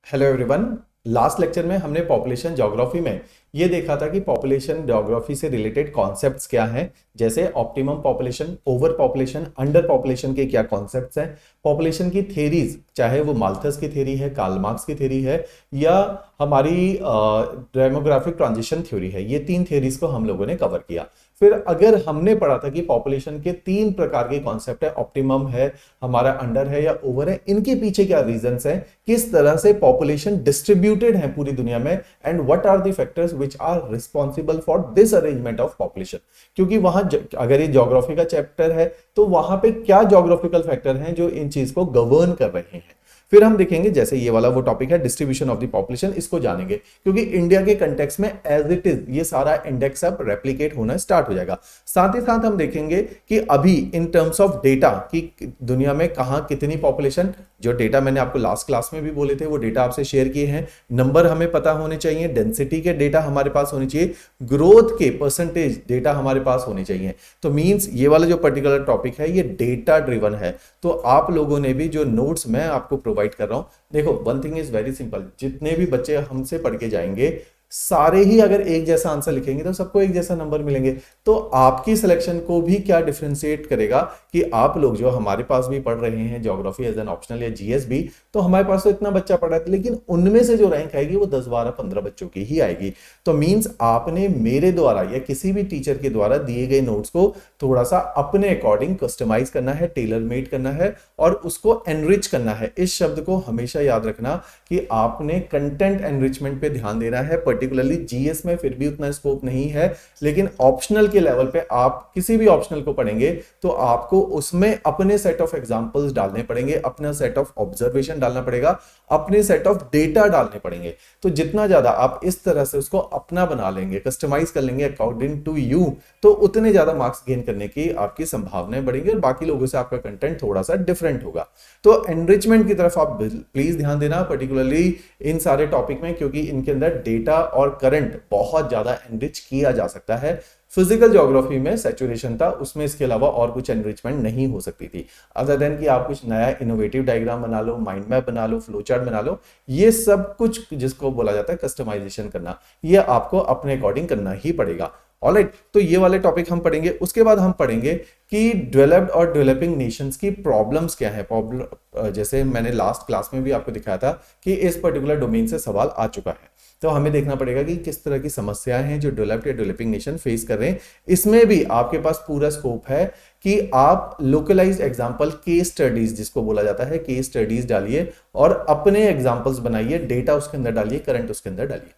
Hello everyone. Last lecture में हमने population geography में ये देखा था कि पॉपुलेशन ज्योग्राफी से रिलेटेड कॉन्सेप्ट्स क्या हैं, जैसे optimum population, over population, under population के क्या कॉन्सेप्ट्स हैं, पॉपुलेशन की थेरीज, चाहे वो माल्थस की थ्योरी है, कार्ल मार्क्स की थ्योरी है या हमारी डेमोग्राफिक ट्रांजिशन थ्योरी है। ये तीन थ्योरीज को हम लोगों ने कवर किया। फिर अगर हमने पढ़ा था कि पॉपुलेशन के तीन प्रकार के कॉन्सेप्ट है, ऑप्टिमम है, हमारा अंडर है या ओवर है, इनके पीछे क्या रीजंस हैं, किस तरह से पॉपुलेशन डिस्ट्रीब्यूटेड है पूरी दुनिया में, and what are the factors which are responsible for this arrangement of population. क्योंकि वहां अगर ये ज्योग्राफी का चैप्टर है तो वहां पे क्या ज्योग्राफिकल फैक्टर हैं जो इन चीज को गवर्न कर रहे हैं। फिर हम देखेंगे, जैसे ये वाला वो टॉपिक है डिस्ट्रीब्यूशन ऑफ द पॉपुलेशन, इसको जानेंगे क्योंकि इंडिया के कंटेक्स्ट में एज इट इज ये सारा इंडेक्स अब रेप्लिकेट होना स्टार्ट हो जाएगा। साथ ही साथ हम देखेंगे कि अभी इन टर्म्स ऑफ डेटा की दुनिया में कहां कितनी पॉपुलेशन, जो डेटा मैंने आपको लास्ट क्लास में भी बोले थे वो डेटा आपसे शेयर किए हैं, नंबर हमें पता होने चाहिए, डेंसिटी के डेटा हमारे पास होने चाहिए, ग्रोथ के परसेंटेज डेटा हमारे पास होने चाहिए। तो मींस ये वाला जो पर्टिकुलर टॉपिक है ये डेटा ड्रिवन है। तो आप लोगों ने भी जो नोट्स मैं आपको प्रोवाइड कर रहा हूं, देखो one thing is very simple, जितने भी बच्चे हमसे पढ़ के जाएंगे सारे ही अगर एक जैसा आंसर लिखेंगे तो सबको एक जैसा नंबर मिलेंगे। तो आपकी सिलेक्शन को भी क्या डिफरेंशिएट करेगा कि आप लोग जो हमारे पास भी पढ़ रहे हैं ज्योग्राफी एज एन ऑप्शनल या जीएस भी, तो हमारे पास तो इतना बच्चा पढ़ा है लेकिन उनमें से जो रैंक आएगी वो 10 12 15 बच्चों की ही आएगी। तो मींस आपने मेरे द्वारा या किसी भी टीचर के द्वारा दिए गए नोट्स को थोड़ा सा अपने अकॉर्डिंग कस्टमाइज करना है, टेलर मेड करना है और उसको एनरिच करना है। इस शब्द को हमेशा याद रखना कि आपने कंटेंट एनरिचमेंट पे ध्यान देना है। पर्टिकुलरली जीएस में फिर भी उतना स्कोप नहीं है, लेकिन ऑप्शनल के लेवल पे आप किसी भी ऑप्शनल को पढ़ेंगे तो आपको उसमें अपने सेट ऑफ एग्जांपल्स डालने पड़ेंगे, अपना सेट ऑफ ऑब्जर्वेशन डालना पड़ेगा, अपने सेट ऑफ डेटा डालने पड़ेंगे। तो जितना ज्यादा आप इस तरह से उसको अपना बना लेंगे, कस्टमाइज कर लेंगे अकॉर्डिंग टू यू, तो उतने ज्यादा मार्क्स गेन करने की आपकी संभावनाएं बढ़ेंगी और बाकी लोगों से आपका कंटेंट थोड़ा सा डिफरेंट होगा। तो एनरिचमेंट की तरफ आप प्लीज ध्यान देना, पर्टिकुलरली इन सारे टॉपिक में, क्योंकि इनके अंदर डेटा और करंट बहुत ज्यादा एनरिच किया जा सकता है। फिजिकल ज्योग्राफी में सैचुरेशन था, उसमें इसके अलावा और कुछ एनरिचमेंट नहीं हो सकती थी अदर देन कि आप कुछ नया इनोवेटिव डायग्राम बना लो, माइंड मैप बना लो, फ्लो चार्ट बना लो। ये सब कुछ जिसको बोला जाता है कस्टमाइजेशन करना, ये आपको अपने अकॉर्डिंग करना ही पड़ेगा। ऑलराइट, तो ये वाले टॉपिक हम पढ़ेंगे। उसके बाद हम पढ़ेंगे कि डेवलप्ड और डेवलपिंग नेशंस की प्रॉब्लम्स क्या है। प्रॉब्लम जैसे मैंने लास्ट क्लास में भी आपको दिखाया था कि इस पर्टिकुलर डोमेन से सवाल आ चुका है, तो हमें देखना पड़ेगा कि किस तरह की समस्याएं हैं जो डेवलप्ड या डेवलपिंग नेशन फेस कर रहे हैं। इसमें भी आपके पास पूरा स्कोप है कि आप लोकलाइज्ड एग्जांपल, केस स्टडीज जिसको बोला जाता है, केस स्टडीज डालिए और अपने एग्जांपल्स बनाइए, डेटा उसके अंदर डालिए, करंट उसके अंदर डालिए।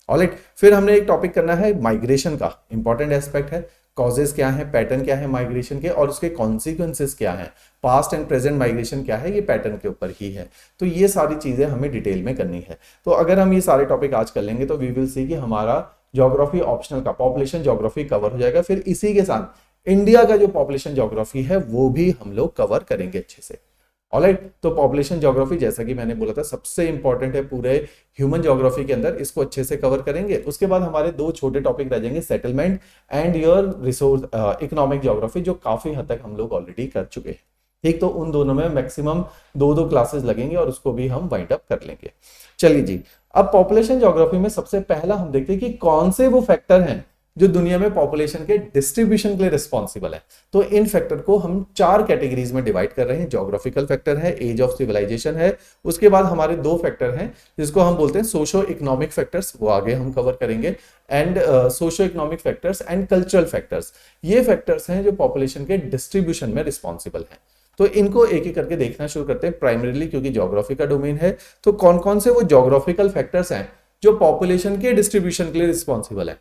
ऑलराइट, फिर हमने एक टॉपिक करना है माइग्रेशन का, इंपॉर्टेंट एस्पेक्ट है। कॉजेस क्या है, पैटर्न क्या है माइग्रेशन के और उसके कॉन्सिक्वेंसेस क्या है, पास्ट एंड प्रेजेंट माइग्रेशन क्या है, ये पैटर्न के ऊपर ही है। तो ये सारी चीजें हमें डिटेल में करनी है। तो अगर हम ये सारे टॉपिक आज कर लेंगे तो वी विल सी कि हमारा ज्योग्राफी ऑप्शनल का पॉपुलेशन ज्योग्राफी कवर हो जाएगा। फिर इसी के साथ इंडिया का जो पॉपुलेशन ज्योग्राफी है वो भी हम लोग कवर करेंगे अच्छे से। ऑलराइट, तो पॉपुलेशन ज्योग्राफी जैसा कि मैंने बोला था सबसे इंपॉर्टेंट है पूरे ह्यूमन ज्योग्राफी के अंदर, इसको अच्छे से कवर करेंगे। उसके बाद हमारे दो छोटे टॉपिक रह जाएंगे, settlement and your resource economic geography, जो काफी हद तक हम लोग ऑलरेडी कर चुके हैं। ठीक, तो उन दोनों में मैक्सिमम दो क्लासेस लगेंगे और उसको भी हम वाइंड अप कर लेंगे। चलिए जी, अब पॉपुलेशन ज्योग्राफी में सबसे पहला हम देखते हैं कि कौन से वो फैक्टर हैं जो दुनिया में पॉपुलेशन के डिस्ट्रीब्यूशन के लिए रिस्पॉन्सिबल है। तो इन फैक्टर को हम चार कैटेगरीज में डिवाइड कर रहे हैं। ज्योग्राफिकल फैक्टर है, एज ऑफ सिविलाइजेशन है, उसके बाद हमारे दो फैक्टर हैं जिसको हम बोलते हैं सोशो इकोनॉमिक फैक्टर्स, वो आगे हम कवर करेंगे, and socio economic factors and cultural factors. ये फैक्टर्स हैं जो पॉपुलेशन के डिस्ट्रीब्यूशन में रिस्पॉन्सिबल हैं। तो इनको एक एक करके देखना शुरू करते हैं, प्राइमरीली क्योंकि ज्योग्राफी का डोमेन है। तो कौन कौन से वो ज्योग्राफिकल फैक्टर्स हैं जो पॉपुलेशन के डिस्ट्रीब्यूशन के लिए रिस्पॉन्सिबल है।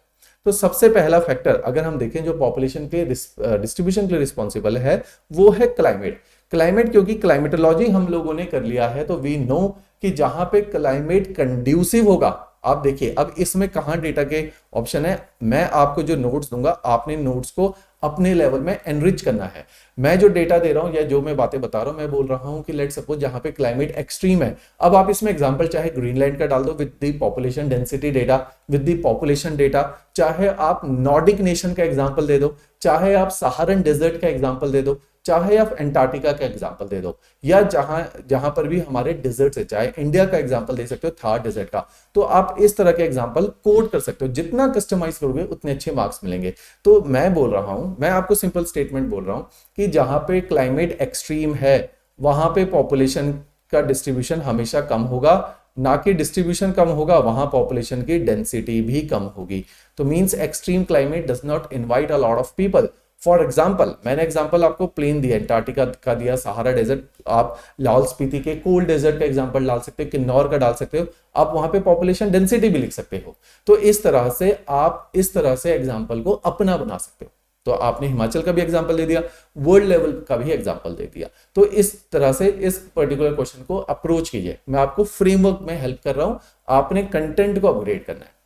तो सबसे पहला फैक्टर अगर हम देखें जो पॉपुलेशन के डिस्ट्रीब्यूशन के लिए रिस्पॉन्सिबल है वो है क्लाइमेट। क्लाइमेट, क्योंकि क्लाइमेटोलॉजी हम लोगों ने कर लिया है तो वी नो कि जहां पे क्लाइमेट कंड्यूसिव होगा। आप देखिए अब इसमें कहां डेटा के ऑप्शन है, मैं आपको जो नोट्स दूंगा आपने नोट्स को अपने लेवल में एनरिच करना है। मैं जो डेटा दे रहा हूं या जो मैं बातें बता रहा हूं, मैं बोल रहा हूं कि लेट सपोज जहां पे क्लाइमेट एक्सट्रीम है, अब आप इसमें एग्जांपल चाहे ग्रीनलैंड का डाल दो with the population density data, with the population data, चाहे आप नॉर्डिक नेशन का एग्जांपल दे दो, चाहे आप सहारन डेजर्ट का एग्जांपल दे दो, चाहे आप एंटार्क्टिका का एग्जांपल दे दो, या जहां जहां पर भी हमारे डिजर्ट्स है, चाहे इंडिया का एग्जांपल दे सकते हो थार डेजर्ट का, तो आप इस तरह के एग्जांपल कोड कर सकते हो। जितना कस्टमाइज करोगे उतने अच्छे मार्क्स मिलेंगे। तो मैं बोल रहा हूं, मैं आपको सिंपल स्टेटमेंट बोल रहा हूं कि जहां पे क्लाइमेट एक्सट्रीम है वहां पे पॉपुलेशन का डिस्ट्रीब्यूशन हमेशा कम होगा, ना कि डिस्ट्रीब्यूशन कम होगा वहां पॉपुलेशन की डेंसिटी भी कम होगी। तो means extreme climate does not invite a lot of people. For example, मैंने एग्जाम्पल आपको प्लेन दिया, एंटार्क्टिका का दिया, सहारा डेजर्ट, आप लाहौल स्पीति के कोल्ड डेजर्ट का एग्जाम्पल डाल सकते हो, किन्नौर का डाल सकते हो, आप वहां पे पॉपुलेशन डेंसिटी भी लिख सकते हो। तो इस तरह से आप इस तरह से एग्जाम्पल को अपना बना सकते हो। तो आपने हिमाचल का भी एग्जाम्पल दे दिया, वर्ल्ड लेवल का भी एग्जाम्पल दे दिया। तो इस तरह से इस पर्टिकुलर क्वेश्चन को अप्रोच कीजिए। मैं आपको फ्रेमवर्क में हेल्प कर रहा हूं, आपने कंटेंट को अपग्रेड करना है।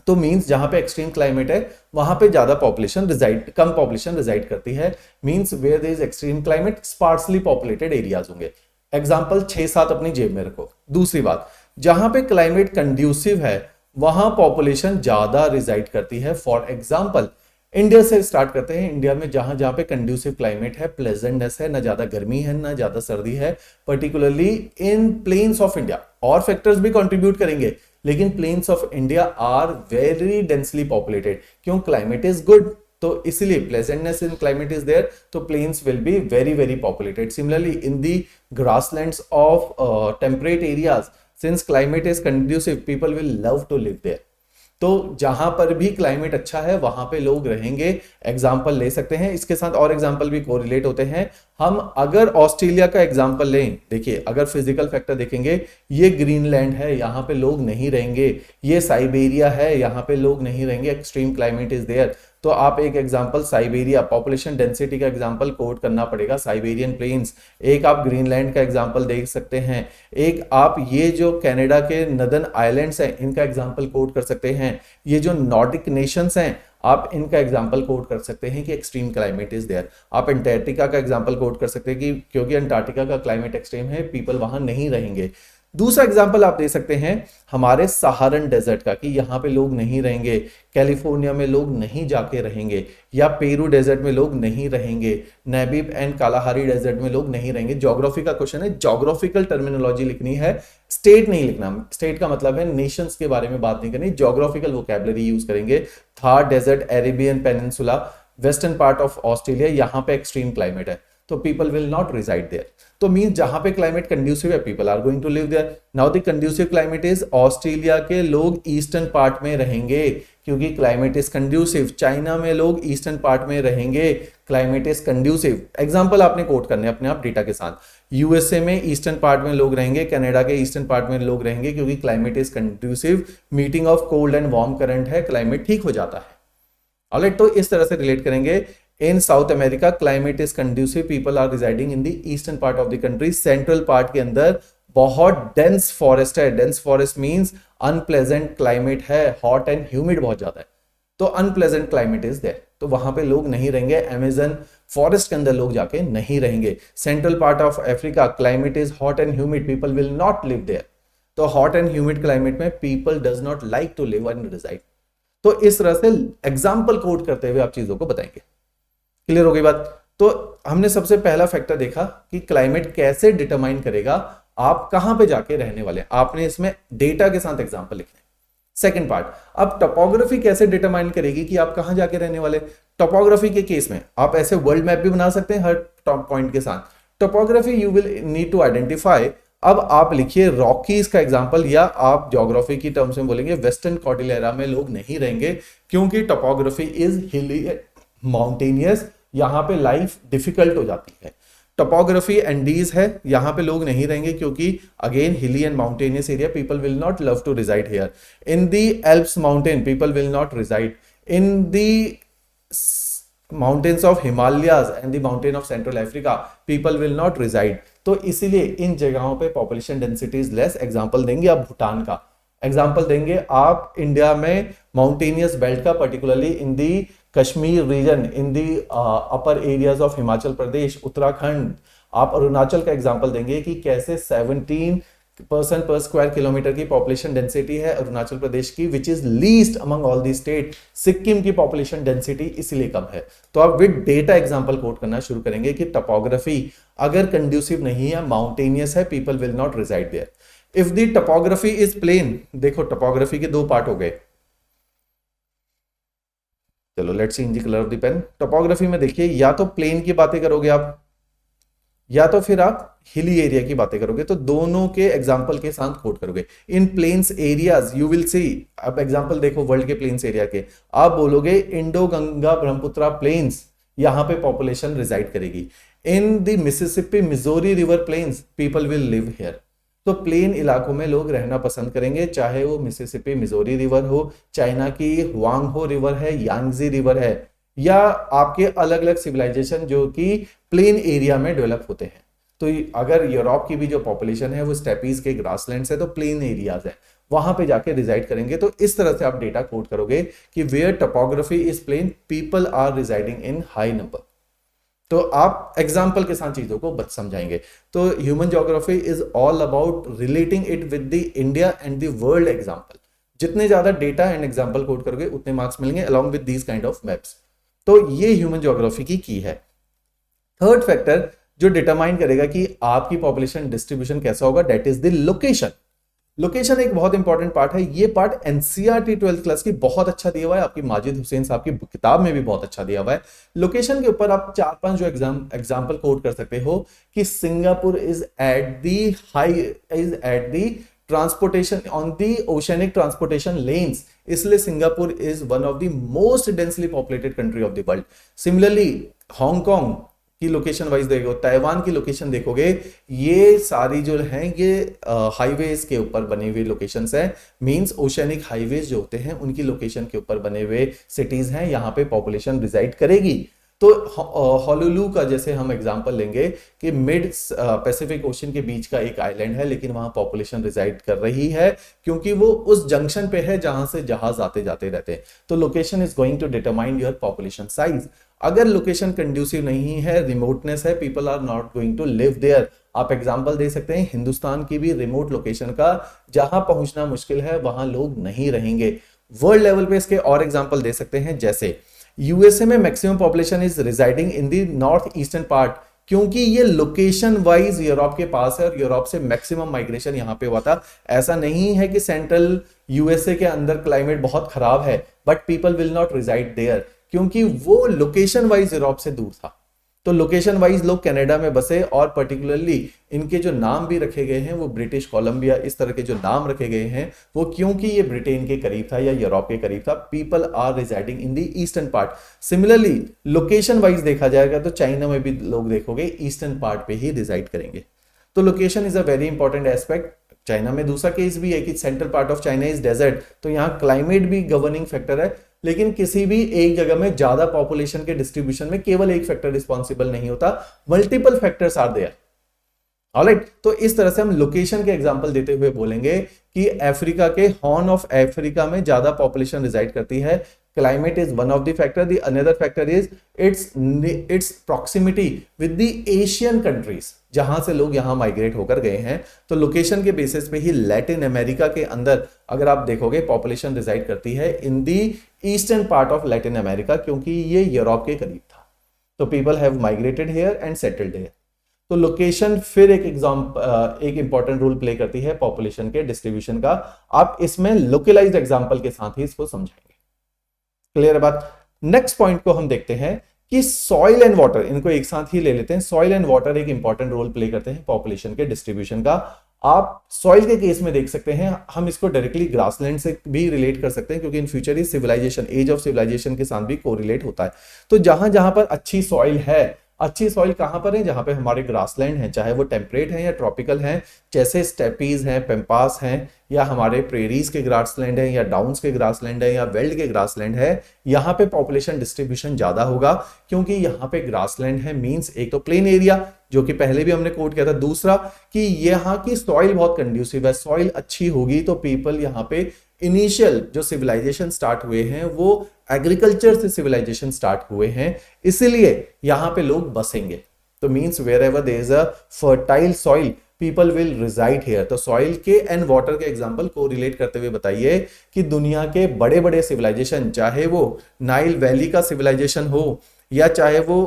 तो मींस जहां पे एक्सट्रीम क्लाइमेट है वहां पे ज्यादा पॉपुलेशन रिजाइड, कम पॉपुलेशन रिजाइड करती है। Means where there is extreme climate sparsely populated areas होंगे। एग्जांपल 6-7 अपनी जेब में रखो। दूसरी बात, जहां पे क्लाइमेट कंड्यूसिव है वहां पॉपुलेशन ज्यादा रिजाइड करती है। फॉर एग्जांपल इंडिया से स्टार्ट करते हैं। इंडिया में जहां जहां पे कंड्यूसिव क्लाइमेट है, प्लेजेंटनेस है, ना ज्यादा गर्मी है ना ज्यादा सर्दी है, particularly in plains of India, और फैक्टर्स भी कंट्रीब्यूट करेंगे, लेकिन plains of India are very densely populated. क्यों? क्लाइमेट इज गुड, तो इसलिए pleasantness in climate is there, तो plains will be very very populated. Similarly in the grasslands of temperate areas, since climate is conducive, people will love to live there. तो जहां पर भी climate अच्छा है वहां पे लोग रहेंगे। एग्जाम्पल ले सकते हैं, इसके साथ और एग्जाम्पल भी कोरिलेट होते हैं। हम अगर ऑस्ट्रेलिया का एग्जाम्पल लें, देखिए अगर फिजिकल फैक्टर देखेंगे, ये ग्रीनलैंड है, यहां पे लोग नहीं रहेंगे, ये साइबेरिया है, यहां पे लोग नहीं रहेंगे, एक्सट्रीम क्लाइमेट इज देयर। तो आप एक एग्जांपल साइबेरिया, पॉपुलेशन डेंसिटी का एग्जांपल कोट करना पड़ेगा, साइबेरियन प्लेन्स। एक आप ग्रीनलैंड का एग्जांपल देख सकते हैं, एक आप ये जो कनाडा के नदर्न आइलैंड्स हैं इनका एग्जांपल कोट कर सकते हैं, ये जो नॉर्डिक नेशंस हैं आप इनका एग्जांपल कोट कर सकते हैं कि एक्सट्रीम क्लाइमेट इज देयर। आप अंटार्कटिका का एग्जांपल कोट कर सकते हैं कि क्योंकि अंटार्कटिका का क्लाइमेट एक्सट्रीम है, पीपल वहां नहीं रहेंगे। दूसरा एग्जांपल आप दे सकते हैं हमारे सहारन डेजर्ट का, कि यहां पे लोग नहीं रहेंगे, कैलिफोर्निया में लोग नहीं जाके रहेंगे, या पेरू डेजर्ट में लोग नहीं रहेंगे, नेबीब एंड कालाहारी डेजर्ट में लोग नहीं रहेंगे। ज्योग्राफी का क्वेश्चन है, ज्योग्राफिकल टर्मिनोलॉजी लिखनी है, स्टेट नहीं लिखना। स्टेट का मतलब है नेशंस के बारे में बात नहीं करनी, ज्योग्राफिकल वोकैबुलरी यूज करेंगे। Thar desert, Arabian peninsula, western part of Australia, यहां पे एक्सट्रीम क्लाइमेट है, तो people will not reside there. तो मीन जहां पे क्लाइमेट कंड्यूसिव है, people are going to live there. Now the conducive climate is, Australia के लोग ईस्टर्न पार्ट में रहेंगे क्योंकि क्लाइमेट इज कंड्यूसिव। चाइना में लोग ईस्टर्न पार्ट में रहेंगे, क्लाइमेट इज कंड्यूसिव। एग्जांपल आपने कोट करने अपने आप डेटा के साथ। यूएसए में ईस्टर्न पार्ट में लोग रहेंगे, कनाडा के ईस्टर्न पार्ट में लोग रहेंगे क्योंकि climate is conducive, meeting of cold and warm current है, क्लाइमेट ठीक हो जाता है। ऑलराइट, तो इस तरह से रिलेट करेंगे। In South America, climate is conducive. People are residing in the eastern part of the country. Central part के अंदर बहुत dense forest है. Dense forest means unpleasant climate है, hot and humid बहुत ज्यादा है. तो unpleasant climate is there. तो वहां पे लोग नहीं रहेंगे. Amazon forest के अंदर लोग जाके नहीं रहेंगे. Central part of Africa, climate is hot and humid. People will not live there. तो hot and humid climate में people does not like to live and reside. तो इस तरह से एग्जाम्पल कोट करते हुए आप चीजों को बताएंगे। क्लियर हो गई बात? तो हमने सबसे पहला फैक्टर देखा कि क्लाइमेट कैसे डिटरमाइन करेगा आप कहां पे जाके रहने वाले हैं। आपने इसमें डेटा के साथ एग्जांपल लिखने। सेकंड पार्ट, अब टोपोग्राफी कैसे डिटरमाइन करेगी कि आप कहां जाके रहने वाले। टोपोग्राफी के केस में आप ऐसे वर्ल्ड मैप भी बना सकते हैं हर टॉप पॉइंट के साथ। Topography you will need to identify. अब आप लिखिए रॉकीज का एग्जांपल, या आप ज्योग्राफी की टर्म्स में बोलेंगे वेस्टर्न कॉर्डिलेरा में लोग नहीं रहेंगे क्योंकि टोपोग्राफी इज हिली माउंटेनियस, यहां पे लाइफ डिफिकल्ट हो जाती है। टोपोग्राफी एंडीज है, यहां पे लोग नहीं रहेंगे क्योंकि again hilly and mountainous area, people will not love to reside here. In the Alps mountain people will not reside. In the mountains of Himalayas and the mountain of central Africa people will not reside. तो इसीलिए इन जगहों पे population density is less. Example देंगे आप भूटान का, example देंगे आप इंडिया में माउंटेनियस बेल्ट का, particularly in the Kashmir region, in the upper areas of Himachal Pradesh, Uttarakhand. आप अरुणाचल का एग्जांपल देंगे कि कैसे 17 पर्सन पर स्क्वायर किलोमीटर की पॉपुलेशन डेंसिटी है अरुणाचल प्रदेश की, which is least among all the state. Sikkim की पॉपुलेशन डेंसिटी इसलिए कम है। तो आप विद डेटा एग्जांपल कोट करना शुरू करेंगे कि टोपोग्राफी अगर कंड्यूसिव नहीं है, माउंटेनियस है, people will not reside there. If the topography is plain, देखो टोपोग्राफी के दो पार्ट हो गए। चलो let's see in the colour of the pen. Topography में देखिए, या तो प्लेन की बातें करोगे आप, या तो फिर आप हिली एरिया की बातें करोगे, तो दोनों के एग्जांपल के साथ कोट करोगे। In plains areas you will see, अब एग्जांपल देखो वर्ल्ड के प्लेन्स एरिया के, आप बोलोगे इंडो गंगा ब्रह्मपुत्रा प्लेन्स, यहां पे पॉपुलेशन रिसाइड करेगी। In the Mississippi Missouri river plains people will live here. तो प्लेन इलाकों में लोग रहना पसंद करेंगे, चाहे वो मिसिसिपी मिजोरी रिवर हो, चाइना की हुआंगहो रिवर है, यांगजी रिवर है, या आपके अलग अलग सिविलाइजेशन जो कि प्लेन एरिया में डेवलप होते हैं। तो अगर यूरोप की भी जो पॉपुलेशन है वो स्टेपीज के ग्रासलैंड्स है, तो प्लेन एरियाज है, वहां पे जाके रिजाइड करेंगे। तो इस तरह से आप डेटा कोड करोगे कि where topography is plain people are residing in high number. तो आप एग्जाम्पल के साथ चीजों को समझाएंगे। तो human geography is all about relating it with the India and the world example. जितने ज्यादा डेटा एंड एग्जाम्पल कोड करोगे उतने मार्क्स मिलेंगे along with these kind of maps. तो ये ह्यूमन ज्योग्राफी की है। थर्ड फैक्टर जो डिटरमाइन करेगा कि आपकी पॉपुलेशन डिस्ट्रीब्यूशन कैसा होगा, that is the location. Location एक बहुत इंपॉर्टेंट पार्ट है। ये पार्ट एनसीईआरटी 12th क्लास की बहुत अच्छा दिया हुआ है, आपकी माजिद हुसैन साहब की किताब में भी बहुत अच्छा दिया हुआ है। लोकेशन के ऊपर आप 4-5 जो एग्जांपल कोट कर सकते हो कि Singapore is at the transportation on the oceanic transportation lanes, इसलिए Singapore is one of the most densely populated country of the world. Similarly Hong Kong की लोकेशन वाइज देखो, ताइवान की लोकेशन देखोगे, ये सारी जो हैं ये हाईवेज के ऊपर बने हुए लोकेशंस हैं, मींस ओशनिक हाईवेज जो होते हैं उनकी लोकेशन के ऊपर बने हुए सिटीज हैं, यहां पे पॉपुलेशन रिजाइड करेगी। तो होनोलुलु का जैसे हम एग्जांपल लेंगे कि मिड पैसिफिक ओशन के बीच का एक आइलैंड है, लेकिन वहां पॉपुलेशन रिजाइड कर रही है क्योंकि वो उस जंक्शन पे है जहां से जहाज आते जाते रहते हैं। तो location is going to determine your population size. अगर लोकेशन कंड्यूसिव नहीं है, रिमोटनेस है, people are not going to live there. आप एग्जांपल दे सकते हैं हिंदुस्तान की भी रिमोट लोकेशन का, जहां पहुंचना मुश्किल है वहां लोग नहीं रहेंगे। वर्ल्ड लेवल पे इसके और एग्जांपल दे सकते हैं, जैसे यूएसए में maximum population is residing in the north eastern part, क्योंकि ये लोकेशन वाइज यूरोप के पास है और यूरोप से मैक्सिमम माइग्रेशन यहां पे हुआ था। ऐसा नहीं है कि सेंट्रल यूएसए के अंदर क्लाइमेट बहुत खराब है, but people will not reside there, क्योंकि वो लोकेशन वाइज यूरोप से दूर था। तो लोकेशन वाइज लोग कनाडा में बसे, और पर्टिकुलरली इनके जो नाम भी रखे गए हैं वो ब्रिटिश कोलंबिया, इस तरह के जो नाम रखे गए हैं वो क्योंकि ये ब्रिटेन के करीब था या यूरोप के करीब था। People are residing in the eastern part. Similarly location wise देखा जाएगा तो चाइना में भी लोग देखोगे ईस्टर्न पार्ट पे ही रिजाइड करेंगे। तो location is a very important aspect. China में दूसरा केस भी है कि central part of China is desert, तो यहाँ क्लाइमेट भी गवर्निंग फैक्टर है, लेकिन किसी भी एक जगह में ज्यादा पॉपुलेशन के डिस्ट्रीब्यूशन में केवल एक फैक्टर रिस्पॉन्सिबल नहीं होता, multiple factors are there. Alright, तो इस तरह से हम लोकेशन के एग्जांपल देते हुए बोलेंगे कि अफ्रीका के हॉर्न ऑफ अफ्रीका में ज्यादा पॉपुलेशन रिजाइड करती है। Climate is one of the factor, the another factor is it's proximity with the Asian countries, जहां से लोग यहां माइग्रेट होकर गए हैं। तो लोकेशन के बेसिस पे ही लैटिन अमेरिका के अंदर अगर आप देखोगे पॉपुलेशन रिजाइड करती है इन the eastern part of Latin America, क्योंकि ये यूरोप के करीब था। तो people have migrated here and settled here. तो लोकेशन फिर एक इंपॉर्टेंट रोल प्ले करती है पॉपुलेशन के डिस्ट्रीब्यूशन का। आप इसमें लोकलाइज्ड एग्जांपल के साथ ही इसको समझाएंगे। क्लियर है बात। नेक्स्ट पॉइंट को हम देखते हैं कि सॉइल एंड वाटर, इनको एक साथ ही ले लेते हैं। सॉइल एंड वाटर एक इंपॉर्टेंट रोल प्ले करते हैं पॉपुलेशन के डिस्ट्रीब्यूशन का। आप सॉइल के केस में देख सकते हैं, हम इसको डायरेक्टली ग्रासलैंड से भी रिलेट कर सकते हैं, क्योंकि इन फ्यूचर ही सिविलाइजेशन, एज ऑफ सिविलाइजेशन के साथ भी कोरिलेट होता है। तो जहां जहां पर अच्छी सॉइल है, अच्छी सॉइल कहां पर है, जहां पे हमारे ग्रासलैंड है, चाहे वो टेम्परेट है या ट्रॉपिकल है, जैसे स्टेपीज हैं, पेम्पास हैं, या हमारे प्रेरीज के ग्रासलैंड है, या डाउन्स के ग्रासलैंड है, या वेल्ड के ग्रासलैंड है। यहां पे पॉपुलेशन डिस्ट्रीब्यूशन ज्यादा होगा, क्योंकि यहां पे ग्रासलैंड है, मींस एक तो प्लेन एरिया जो कि पहले भी हमने कोट किया था, दूसरा कि यहाँ की सॉइल बहुत कंड्यूसिव है। सॉइल अच्छी होगी तो पीपल यहाँ पे इनिशियल जो सिविलाइजेशन स्टार्ट हुए हैं वो एग्रीकल्चर से सिविलाइजेशन स्टार्ट हुए हैं, इसीलिए यहां पे लोग बसेंगे। तो means wherever there is a fertile soil, people will reside here. तो सॉइल के एंड वाटर के एग्जांपल को रिलेट करते हुए बताइए कि दुनिया के बड़े बड़े सिविलाइजेशन, चाहे वो नाइल वैली का सिविलाइजेशन हो या चाहे वो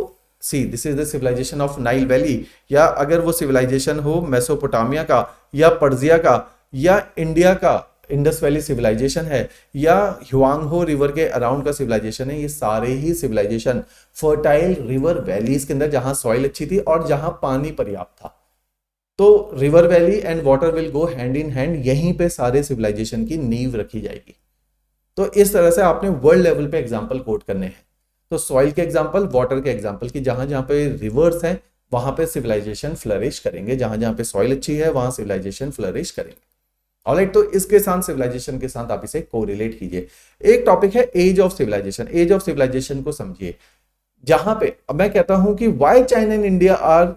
see this is the civilization of Nile valley, या अगर वो सिविलाइजेशन हो मेसोपोटामिया का या पर्जिया का या इंडिया का इंडस वैली सिविलाइजेशन है या ह्युआंगहो रिवर के अराउंड का सिविलाइजेशन है, ये सारे ही सिविलाइजेशन फर्टाइल रिवर वैलीज के अंदर जहां सॉइल अच्छी थी और जहां पानी पर्याप्त था। तो river valley and water will go hand in hand, यहीं पे सारे सिविलाइजेशन की नींव रखी जाएगी। तो इस तरह से आपने वर्ल्ड लेवल पे एग्जांपल कोट करने हैं। तो सॉइल के एग्जांपल, वाटर के एग्जांपल की जहां जहां पे रिवर्स हैं वहां पे सिविलाइजेशन फ्लरिश करेंगे, जहां जहां पे सॉइल अच्छी है वहां सिविलाइजेशन फ्लरिश करेंगे। ऑलराइट, तो इसके साथ सिविलाइजेशन के साथ आप इसे कोरिलेट कीजिए। एक टॉपिक है age of civilization. Age of civilization को समझिए, जहां पे अब मैं कहता हूं कि why China and India are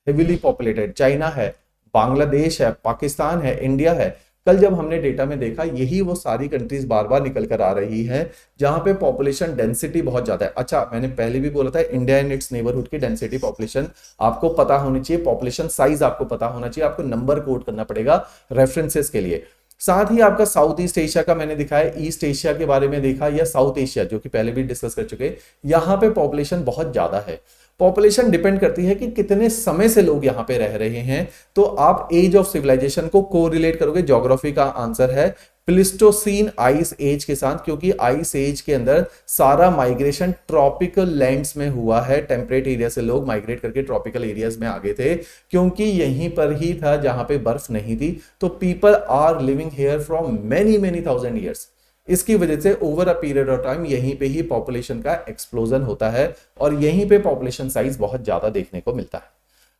heavily populated. China है, बांग्लादेश है, पाकिस्तान है, इंडिया है। कल जब हमने डेटा में देखा, यही वो सारी कंट्रीज बार बार निकल कर आ रही है जहां पे पॉपुलेशन डेंसिटी बहुत ज्यादा है। अच्छा, मैंने पहले भी बोला था इंडिया एंड इट्स नेबरहुड की डेंसिटी पॉपुलेशन आपको पता होनी चाहिए, पॉपुलेशन साइज आपको पता होना चाहिए, आपको नंबर कोड करना पड़ेगा रेफरेंसेस के लिए। साथ ही आपका साउथ ईस्ट एशिया का मैंने दिखाया, ईस्ट एशिया के बारे में देखा या साउथ एशिया जो कि पहले भी डिस्कस कर चुके, यहां पे पॉपुलेशन बहुत ज्यादा है। पॉपुलेशन डिपेंड करती है कि कितने समय से लोग यहां पे रह रहे हैं। तो आप एज ऑफ सिविलाइजेशन को कोरिलेट करोगे, ज्योग्राफी का आंसर है प्लिस्टोसीन आइस एज के साथ, क्योंकि आइस एज के अंदर सारा माइग्रेशन ट्रॉपिकल लैंड्स में हुआ है। टेम्परेट एरिया से लोग माइग्रेट करके ट्रॉपिकल एरियाज में आ गए थे, क्योंकि यहीं पर ही था जहां पे बर्फ नहीं थी। तो people are living here from many many thousand years. इसकी वजह से over a period of time यहीं पे ही पॉपुलेशन का एक्सप्लोजन होता है और यहीं पे पॉपुलेशन साइज बहुत ज्यादा देखने को मिलता है।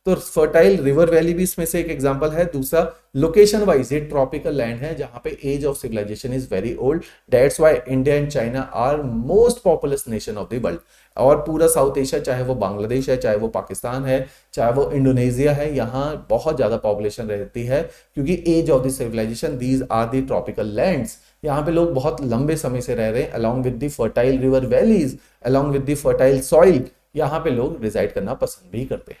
तो फर्टाइल रिवर वैली भी इसमें से एक एग्जांपल है। दूसरा, लोकेशन वाइज ये ट्रॉपिकल लैंड है जहां पे age of civilization is very old. That's why India and China are most populous nation of the world. और पूरा साउथ एशिया, चाहे वो बांग्लादेश है, चाहे वो पाकिस्तान है, चाहे वो इंडोनेशिया है, यहाँ बहुत ज्यादा पॉपुलेशन रहती है, क्योंकि age of the civilization these are the tropical lands. यहाँ पे लोग बहुत लंबे समय से रह रहे हैं, along with the fertile river valleys, along with the fertile soil, यहाँ पे लोग रिजाइड करना पसंद भी करते हैं।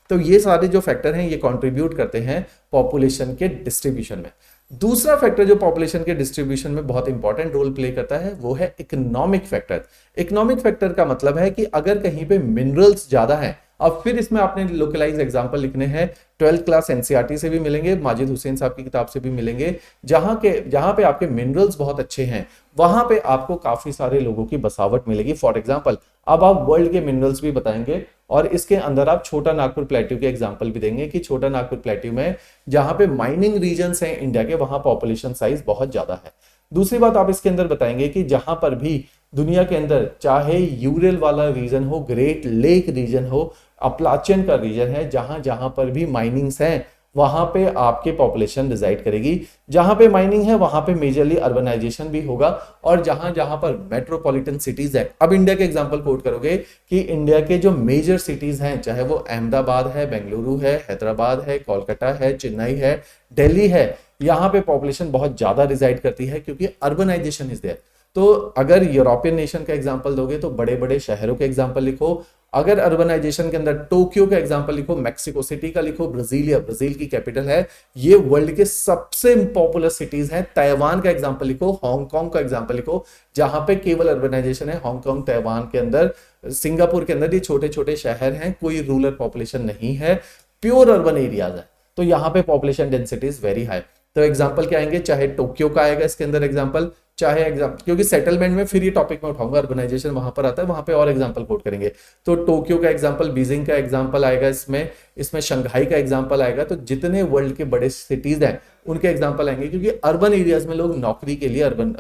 तो ये सारे जो फैक्टर हैं ये कंट्रीब्यूट करते हैं पॉपुलेशन के डिस्ट्रीब्यूशन में। दूसरा फैक्टर जो पॉपुलेशन के डिस्ट्रीब्यूशन में बहुत इंपॉर्टेंट रोल प्ले करता है वो है इकोनॉमिक फैक्टर। इकोनॉमिक फैक्टर का मतलब है कि अगर कहीं पे मिनरल्स ज्यादा हैं, अब फिर इसमें आपने लोकलाइज एग्जांपल लिखने हैं, 12th क्लास एनसीईआरटी से भी मिलेंगे, माजिद हुसैन साहब की किताब से भी मिलेंगे, जहां पे आपके मिनरल्स बहुत अच्छे हैं वहां पे आपको काफी सारे लोगों की बसावट मिलेगी। फॉर एग्जांपल, अब आप वर्ल्ड के मिनरल्स भी बताएंगे और इसके अंदर आप छोटा नागपुर प्लेट्यू के एग्जांपल भी देंगे कि छोटा नागपुर प्लेट्यू में जहां पे माइनिंग रीजन्स हैं इंडिया के, वहां पॉपुलेशन साइज बहुत ज्यादा है। दूसरी बात आप इसके अंदर बताएंगे कि जहां पर भी दुनिया के अंदर, चाहे यूरल वाला रीजन हो, ग्रेट लेक रीजन हो, अपलाचियन का रीजन है, जहां जहां पर भी माइनिंग्स हैं वहां पे आपके पॉपुलेशन रिजाइड करेगी। जहां पे माइनिंग है वहां पे मेजरली अर्बनाइजेशन भी होगा, और जहां जहां पर मेट्रोपॉलिटन सिटीज है, अब इंडिया के एग्जांपल कोट करोगे कि इंडिया के जो मेजर सिटीज हैं, चाहे वो अहमदाबाद है, बेंगलुरु है, हैदराबाद है, कोलकाता है, चेन्नई है, दिल्ली है, यहाँ पे पॉपुलेशन बहुत ज्यादा रिजाइड करती है क्योंकि अर्बनाइजेशन इज देयर। तो अगर यूरोपियन नेशन का एग्जांपल दोगे तो बड़े बड़े शहरों के एग्जांपल लिखो। अगर अर्बनाइजेशन के अंदर टोक्यो का एग्जांपल लिखो, मैक्सिको सिटी का लिखो, ब्राजील की कैपिटल है, ये वर्ल्ड के सबसे पॉपुलर सिटीज हैं। ताइवान का एग्जांपल लिखो, हांगकांग का एग्जांपल लिखो, जहां पे केवल अर्बनाइजेशन है। हांगकांग, ताइवान के अंदर, सिंगापुर के अंदर ये छोटे छोटे शहर हैं, कोई रूरल पॉपुलेशन नहीं है, प्योर अर्बन एरियाज है। तो यहाँ पे population density is very high. तो एग्जांपल क्या आएंगे, चाहे टोक्यो का आएगा इसके अंदर एग्जांपल, चाहे एग्जाम्पल, क्योंकि सेटलमेंट में फिर ये टॉपिक में उठाऊंगा, अर्बनाइजेशन वहां पर आता है, वहां पे और एग्जांपल कोट करेंगे। तो टोक्यो का एग्जांपल, बीजिंग का एग्जांपल आएगा, इसमें शंघाई का एग्जांपल आएगा। तो जितने वर्ल्ड के बड़े सिटीज हैं उनके एग्जांपल आएंगे, क्योंकि अर्बन एरियाज में लोग नौकरी के लिए अर्बन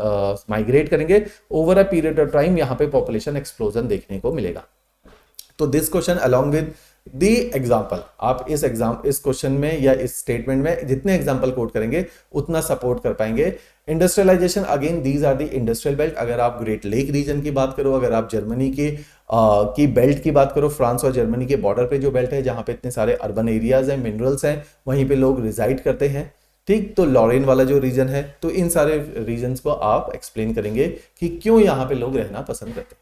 माइग्रेट करेंगे। Over a period of time यहाँ पे पॉपुलेशन एक्सप्लोजन देखने को मिलेगा। तो this question along with the example, आप इस क्वेश्चन में या इस स्टेटमेंट में जितने एग्जाम्पल कोट करेंगे उतना सपोर्ट कर पाएंगे। Industrialization, again these are the industrial belt. अगर आप ग्रेट लेक रीजन की बात करो, अगर आप जर्मनी की बेल्ट की बात करो, फ्रांस और जर्मनी के बॉर्डर पे जो बेल्ट है जहां पे इतने सारे अर्बन एरियाज हैं, मिनरल्स हैं, वहीं पे लोग रिजाइड करते हैं, ठीक। तो लॉरेन वाला जो रीजन है, तो इन सारे रीजन को आप एक्सप्लेन करेंगे कि क्यों यहाँ पे लोग रहना पसंद करते हैं।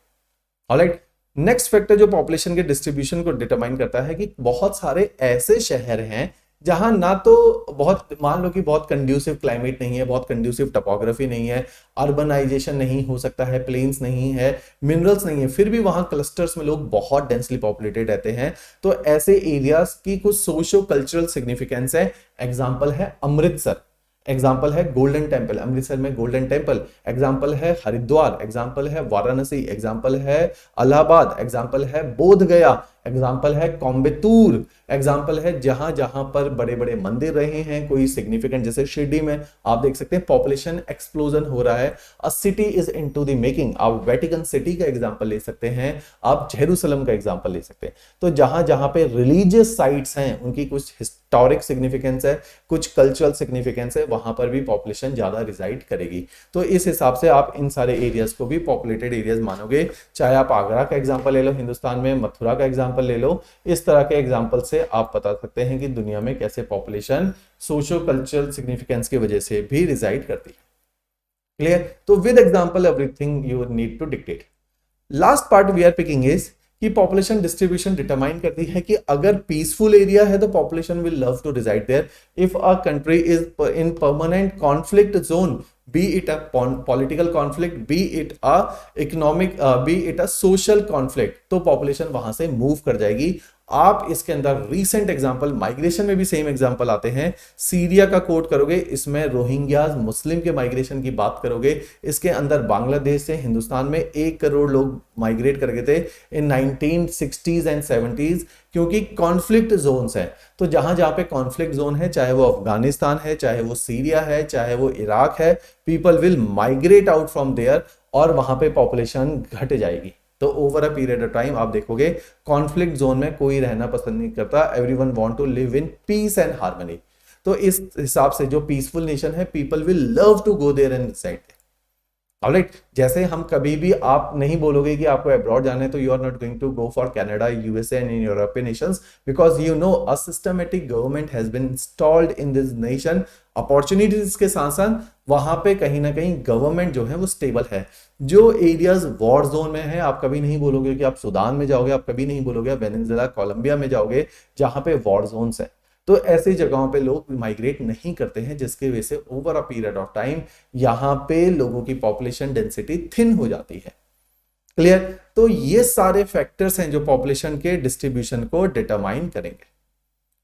ऑलराइट, नेक्स्ट फैक्टर जो पॉपुलेशन के डिस्ट्रीब्यूशन को डिटरमाइन करता है कि बहुत सारे ऐसे शहर हैं जहां ना तो बहुत, मान लो कि बहुत कंड्यूसिव क्लाइमेट नहीं है, बहुत कंड्यूसिव टपोग्राफी नहीं है, अर्बनाइजेशन नहीं हो सकता है, प्लेन्स नहीं है, मिनरल्स नहीं है, फिर भी वहां क्लस्टर्स में लोग बहुत डेंसली पॉपुलेटेड रहते हैं। तो ऐसे एरियाज की कुछ सोशो कल्चरल सिग्निफिकेंस है। एग्जाम्पल है अमृतसर, एग्जाम्पल है गोल्डन टेम्पल, अमृतसर में गोल्डन टेम्पल, एग्जाम्पल है हरिद्वार, एग्जाम्पल है वाराणसी, एग्जाम्पल है इलाहाबाद, एग्जाम्पल है बोध गया, एग्जाम्पल है कोयम्बतूर, एग्जाम्पल है जहां जहां पर बड़े बड़े मंदिर रहे हैं कोई सिग्निफिकेंट, जैसे शिरडी में आप देख सकते हैं पॉपुलेशन एक्सप्लोजन हो रहा है, अ city is into the making. आप वेटिकन सिटी का एग्जाम्पल ले सकते हैं, आप जेरूसलम का एग्जाम्पल ले सकते हैं। तो जहां जहां पे रिलीजियस साइट्स हैं उनकी कुछ हिस्टोरिक सिग्निफिकेंस है, कुछ कल्चरल सिग्निफिकेंस है, वहां पर भी पॉपुलेशन ज्यादा रिजाइड करेगी। तो इस हिसाब से आप इन सारे एरियाज को भी पॉपुलेटेड एरियाज मानोगे। चाहे आप आगरा का एग्जाम्पल ले लो हिंदुस्तान में, मथुरा का एग्जाम्पल ले लो, इस तरह के एग्जाम्पल से आप बता सकते हैं कि दुनिया में कैसे पॉपुलेशन सोशो कल्चरल सिग्निफिकेंस की वजह से भी रिजाइड करती है। क्लियर? तो with example everything you need to dictate. Last part we are picking is कि पॉपुलेशन डिस्ट्रीब्यूशन डिटरमाइन करती है कि अगर पीसफुल एरिया है तो population will love to reside there. If a country is in permanent conflict zone, be it a political conflict, be it a economic, be it a social conflict, तो population वहां से move कर जाएगी। आप इसके अंदर रीसेंट एग्जांपल, माइग्रेशन में भी सेम एग्जांपल आते हैं। सीरिया का कोट करोगे, इसमें रोहिंग्याज मुस्लिम के माइग्रेशन की बात करोगे, इसके अंदर बांग्लादेश से हिंदुस्तान में 1 करोड़ लोग माइग्रेट कर गए थे इन 1960s एंड 70s, क्योंकि कॉन्फ्लिक्ट जोन्स हैं। तो जहां जहां पे कॉन्फ्लिक्ट जोन है, चाहे वो अफगानिस्तान है, चाहे वो सीरिया है, चाहे वो इराक है, people will migrate out from there और वहां पे पॉपुलेशन घट जाएगी। तो over a period of time आप देखोगे कॉन्फ्लिक्ट जोन में कोई रहना पसंद नहीं करता, everyone want to live in peace and harmony. तो इस हिसाब से जो पीसफुल नेशन है, people will love to go there and reside. Alright, जैसे हम कभी भी आप नहीं बोलोगे कि आपको अब्रॉड जाना है तो you are not going to go for Canada, USA and in European nations, because you know a systematic government has been installed in this nation. Opportunities के साथ साथ वहां पे कहीं ना कहीं गवर्नमेंट जो है वो स्टेबल है। जो एरियाज वॉर जोन में है, आप कभी नहीं बोलोगे कि आप सूडान में जाओगे, आप कभी नहीं बोलोगे आप वेनेजुएला, कोलंबिया में जाओगे जहां पे वॉर जोन्स है। तो ऐसी जगहों पे लोग माइग्रेट नहीं करते हैं, जिसकी वजह से over a period of time यहाँ पे लोगों की पॉपुलेशन डेंसिटी थिन हो जाती है। क्लियर? तो ये सारे फैक्टर्स हैं जो पॉपुलेशन के डिस्ट्रीब्यूशन को डिटरमाइन करेंगे।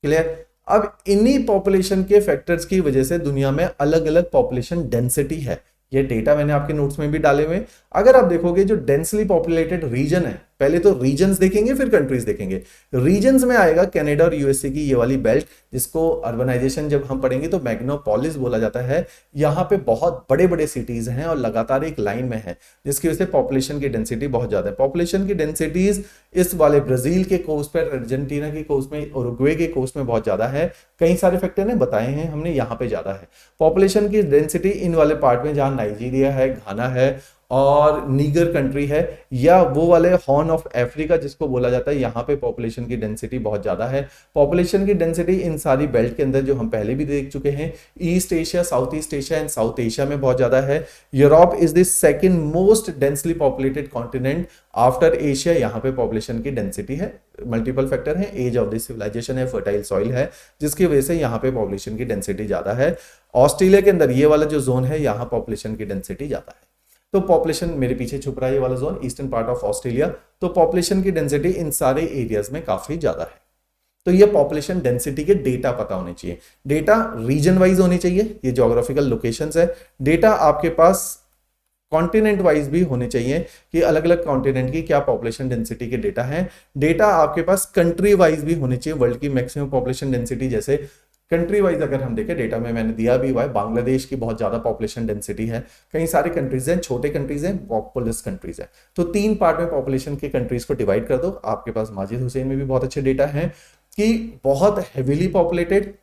क्लियर? अब इन्हीं पॉपुलेशन के फैक्टर्स की वजह से दुनिया में अलग अलग पॉपुलेशन डेंसिटी है। ये डेटा मैंने आपके नोट्स में भी डाले हुए। अगर आप देखोगे जो डेंसली पॉपुलेटेड रीजन है, पहले तो रीजन्स देखेंगे फिर कंट्रीज देखेंगे। रीजन्स में आएगा कनाडा और यूएसए की ये वाली बेल्ट, जिसको अर्बनाइजेशन जब हम पढ़ेंगे तो मैग्नोपोलिस बोला जाता है। यहाँ पे बहुत बड़े बड़े सिटीज हैं और लगातार एक लाइन में है, जिसकी वजह से पॉपुलेशन की डेंसिटी बहुत ज्यादा है। पॉपुलेशन की डेंसिटीज इस वाले ब्राजील के कोस्ट पर, अर्जेंटीना के कोस्ट में, उरुग्वे के कोस्ट में बहुत ज्यादा है। कई सारे फैक्टर ने बताए हैं हमने, यहाँ पे ज्यादा है पॉपुलेशन की डेंसिटी इन वाले पार्ट में जहां नाइजीरिया है, घाना है और नीगर कंट्री है, या वो वाले हॉर्न ऑफ अफ्रीका जिसको बोला जाता है, यहाँ पे पॉपुलेशन की डेंसिटी बहुत ज्यादा है। पॉपुलेशन की डेंसिटी इन सारी बेल्ट के अंदर जो हम पहले भी देख चुके हैं, east Asia, south east Asia and south Asia में बहुत ज्यादा है। Europe is the second most densely populated continent after Asia, यहाँ पे पॉपुलेशन की डेंसिटी है। मल्टीपल फैक्टर है, एज ऑफ द सिविलाइजेशन है, फर्टाइल सॉइल है, जिसकी वजह से यहाँ पे पॉपुलेशन की डेंसिटी ज्यादा है। ऑस्ट्रेलिया के अंदर ये वाला जो जोन है, यहाँ पॉपुलेशन की डेंसिटी ज्यादा है। तो पॉपुलेशन मेरे पीछे छुप रहा है ये वाला zone, eastern part of Australia. तो पॉपुलेशन की डेंसिटी इन सारे एरियाज में काफी ज्यादा है। तो ये पॉपुलेशन डेंसिटी के डेटा पता होने चाहिए। डेटा रीजन वाइज होने चाहिए, ये ज्योग्राफिकल लोकेशंस है। डेटा आपके पास कॉन्टिनेंट वाइज भी होने चाहिए कि अलग अलग कॉन्टिनेंट की क्या पॉपुलेशन डेंसिटी के डेटा है। डेटा आपके पास कंट्री वाइज भी होने चाहिए, वर्ल्ड की मैक्सिमम पॉपुलेशन डेंसिटी। जैसे कंट्री वाइज अगर हम देखें, डेटा में मैंने दिया भी हुआ है, बांग्लादेश की बहुत ज्यादा पॉपुलेशन डेंसिटी है। कई सारे कंट्रीज हैं, छोटे कंट्रीज हैं, पॉपुलस कंट्रीज हैं। तो 3 पार्ट में पॉपुलेशन के कंट्रीज को डिवाइड कर दो। आपके पास माजिद हुसैन में भी बहुत अच्छे डेटा हैं कि बहुत heavily populated,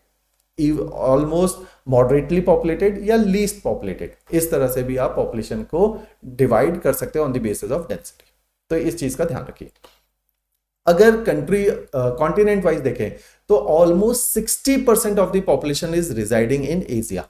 almost moderately populated या लीस्ट पॉपुलेटेड, इस तरह से भी आप पॉपुलेशन को डिवाइड कर सकते हो on the basis of density. तो इस चीज का ध्यान रखिए। अगर कंट्री कॉन्टिनेंट वाइज देखें तो almost 60% of the population is residing in Asia,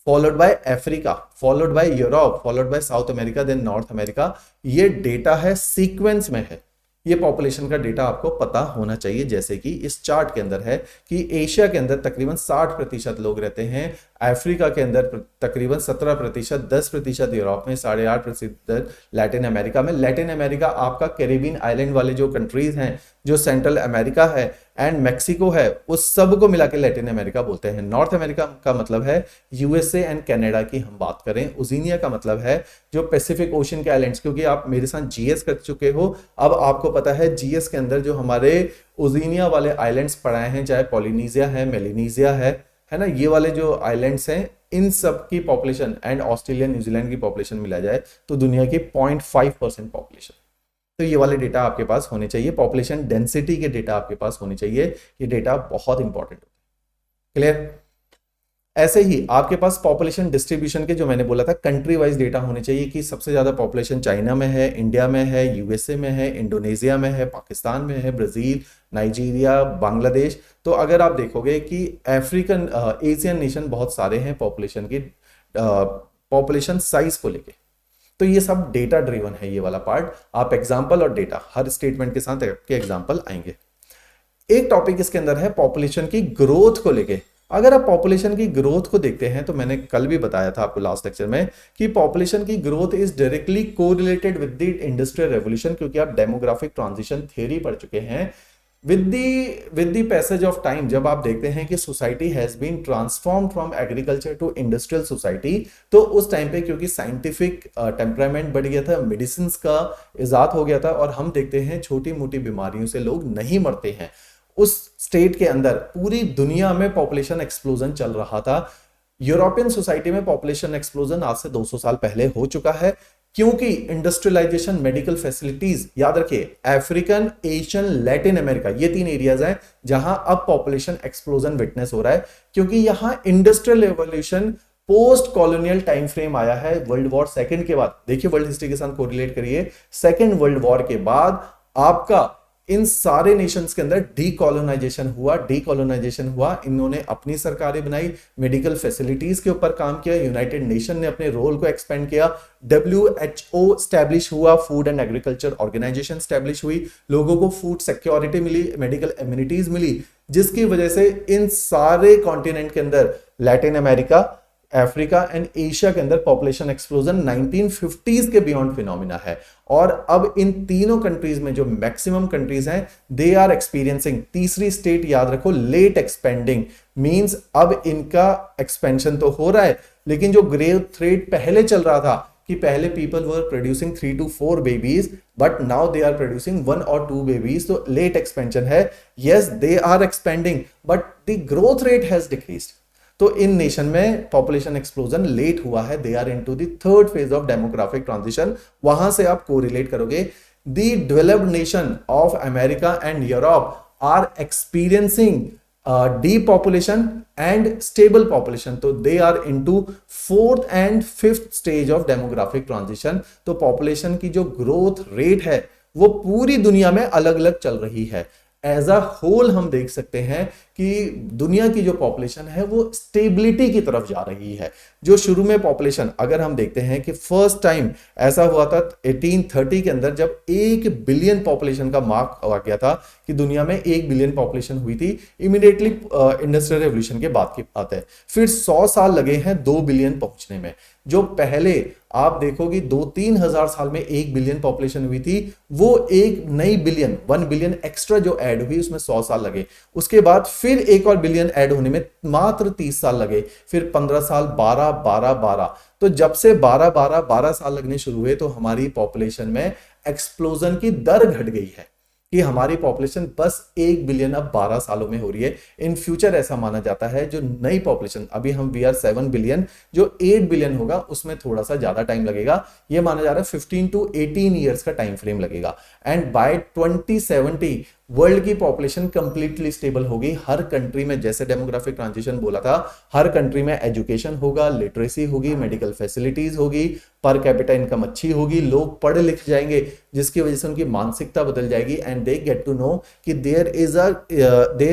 followed by Africa, followed by Europe, followed by South America, then North America. ये डेटा है, सीक्वेंस में है। ये पॉपुलेशन का डेटा आपको पता होना चाहिए। जैसे कि इस चार्ट के अंदर है कि एशिया के अंदर तकरीबन 60% लोग रहते हैं, अफ्रीका के अंदर तकरीबन 17%, 10% यूरोप में, 8.5% लैटिन अमेरिका में। लैटिन अमेरिका आपका कैरिबियन आइलैंड वाले जो कंट्रीज हैं, जो सेंट्रल अमेरिका है एंड मैक्सिको है, उस सब को मिला के लैटिन अमेरिका बोलते हैं। नॉर्थ अमेरिका का मतलब है यूएसए एंड कनाडा की हम बात करें। ओशिनिया का मतलब है जो पैसिफिक ओशन के आइलैंड्स, क्योंकि आप मेरे साथ जीएस कर चुके हो, अब आपको पता है जीएस के अंदर जो हमारे ओशिनिया वाले आइलैंड्स पढ़ाए हैं, चाहे पॉलिनीजिया है, मेलिनीजिया है ना, ये वाले जो आइलैंड्स हैं, इन सब की पॉपुलेशन एंड ऑस्ट्रेलिया न्यूजीलैंड की पॉपुलेशन मिला जाए तो दुनिया की 0.5% पॉपुलेशन। तो ये वाले डेटा आपके पास होने चाहिए, पॉपुलेशन डेंसिटी के डेटा आपके पास होने चाहिए। ये डेटा बहुत इंपॉर्टेंट होता है। क्लियर? ऐसे ही आपके पास पॉपुलेशन डिस्ट्रीब्यूशन के जो मैंने बोला था कंट्री वाइज डेटा होने चाहिए कि सबसे ज्यादा पॉपुलेशन चाइना में है, इंडिया में है, यूएसए में है, इंडोनेशिया में है, पाकिस्तान में है, ब्राजील, नाइजीरिया, बांग्लादेश। तो अगर आप देखोगे कि अफ्रीकन एशियन नेशन बहुत सारे हैं पॉपुलेशन की पॉपुलेशन साइज को लेके। तो ये सब डेटा ड्रिवन है ये वाला पार्ट। आप एग्जाम्पल और डेटा हर स्टेटमेंट के साथ आपके एग्जाम्पल आएंगे। एक टॉपिक इसके अंदर है पॉपुलेशन की ग्रोथ को लेके। अगर आप पॉपुलेशन की ग्रोथ को देखते हैं तो मैंने कल भी बताया था आपको लास्ट लेक्चर में कि पॉपुलेशन की growth is directly correlated with the industrial revolution, क्योंकि आप डेमोग्राफिक ट्रांजिशन थ्योरी पढ़ चुके हैं। With the passage of time जब आप देखते हैं कि society has been transformed from agriculture to industrial society, तो उस टाइम पे क्योंकि साइंटिफिक टेम्परामेंट बढ़ गया था, मेडिसिन का इजाद हो गया था, और हम देखते हैं छोटी मोटी बीमारियों से लोग नहीं मरते हैं। उस स्टेट के अंदर पूरी दुनिया में पॉपुलेशन एक्सप्लोजन चल रहा था। यूरोपियन सोसाइटी में पॉपुलेशन एक्सप्लोजन आज से 200 साल पहले हो चुका है, क्योंकि इंडस्ट्रियलाइजेशन, मेडिकल फैसिलिटीज, याद रखिए अफ्रीकन, एशियन, लैटिन अमेरिका, ये 3 एरियाज हैं जहां अब पॉपुलेशन एक्सप्लोजन विटनेस हो रहा है, क्योंकि यहां industrial revolution post colonial time frame आया है वर्ल्ड वॉर सेकंड के बाद। देखिए वर्ल्ड हिस्ट्री के साथ कोरिलेट करिए, सेकंड वर्ल्ड वॉर के बाद आपका इन सारे नेशंस के अंदर डीकोलोनाइजेशन हुआ। इन्होंने अपनी सरकारें बनाई, मेडिकल फैसिलिटीज के ऊपर काम किया, यूनाइटेड नेशन ने अपने रोल को एक्सपेंड किया, WHO स्टैब्लिश हुआ, food and agriculture organization establish हुई, लोगों को फूड सिक्योरिटी मिली, मेडिकल एम्यूनिटीज मिली, जिसकी वजह से इन सारे कॉन्टिनेंट के अंदर Latin America, Africa and Asia के अंदर पॉपुलेशन एक्सप्लोजन 1950s के बियॉन्ड फिनोमिना है। और अब इन तीनों कंट्रीज में जो मैक्सिमम कंट्रीज हैं, दे आर एक्सपीरियंसिंग, तीसरी स्टेट याद रखो, लेट एक्सपेंडिंग, मींस अब इनका एक्सपेंशन तो हो रहा है, लेकिन जो ग्रोथ रेट पहले चल रहा था कि पहले people were producing 3 to 4 babies, but now they are producing 1 or 2 babies, तो लेट एक्सपेंशन है। Yes, they are expanding but the growth rate has decreased. तो इन नेशन में पॉपुलेशन एक्सप्लोजन लेट हुआ है, they are into the third phase of demographic transition. वहां से आप कोरिलेट करोगे, the developed nation of America and Europe are experiencing depopulation and stable population, तो they are into 4th and 5th stage of demographic transition। तो population की जो growth rate है वो पूरी दुनिया में अलग अलग चल रही है। एज अ होल हम देख सकते हैं कि दुनिया की जो पॉपुलेशन है वो स्टेबिलिटी की तरफ जा रही है। जो शुरू में पॉपुलेशन, अगर हम देखते हैं कि फर्स्ट टाइम ऐसा हुआ था 1830 के अंदर, जब 1 बिलियन पॉपुलेशन का मार्क आ गया था कि दुनिया में 1 बिलियन पॉपुलेशन हुई थी, इमीडिएटली इंडस्ट्रियल रेवोल्यूशन के बाद की बात है। फिर 100 साल लगे हैं 2 बिलियन पहुंचने में। जो पहले आप देखोगे 2-3 हजार साल में 1 बिलियन पॉपुलेशन हुई थी, वो एक नई बिलियन, 1 बिलियन एक्स्ट्रा जो ऐड हुई उसमें 100 साल लगे। उसके बाद फिर एक और बिलियन ऐड होने में मात्र 30 साल लगे, फिर 15 साल, 12 तो जब से 12 साल लगने शुरू हुए तो हमारी पॉपुलेशन में एक्सप्लोजन की दर घट गई है कि हमारी पॉपुलेशन बस 1 बिलियन अब 12 सालों में हो रही है। इन फ्यूचर ऐसा माना जाता है जो नई पॉपुलेशन, अभी हम वी आर 7 बिलियन, जो 8 बिलियन होगा उसमें थोड़ा सा ज्यादा टाइम लगेगा। ये माना जा रहा है 15 to 18 ईयर्स का टाइम फ्रेम लगेगा। एंड बाय 2070 वर्ल्ड की पॉपुलेशन कंप्लीटली स्टेबल होगी। हर कंट्री में, जैसे डेमोग्राफिक ट्रांजिशन बोला था, हर कंट्री में एजुकेशन होगा, लिटरेसी होगी, मेडिकल फैसिलिटीज होगी, पर कैपिटा इनकम अच्छी होगी, लोग पढ़ लिख जाएंगे, जिसकी वजह से उनकी मानसिकता बदल जाएगी। And they get to know कि there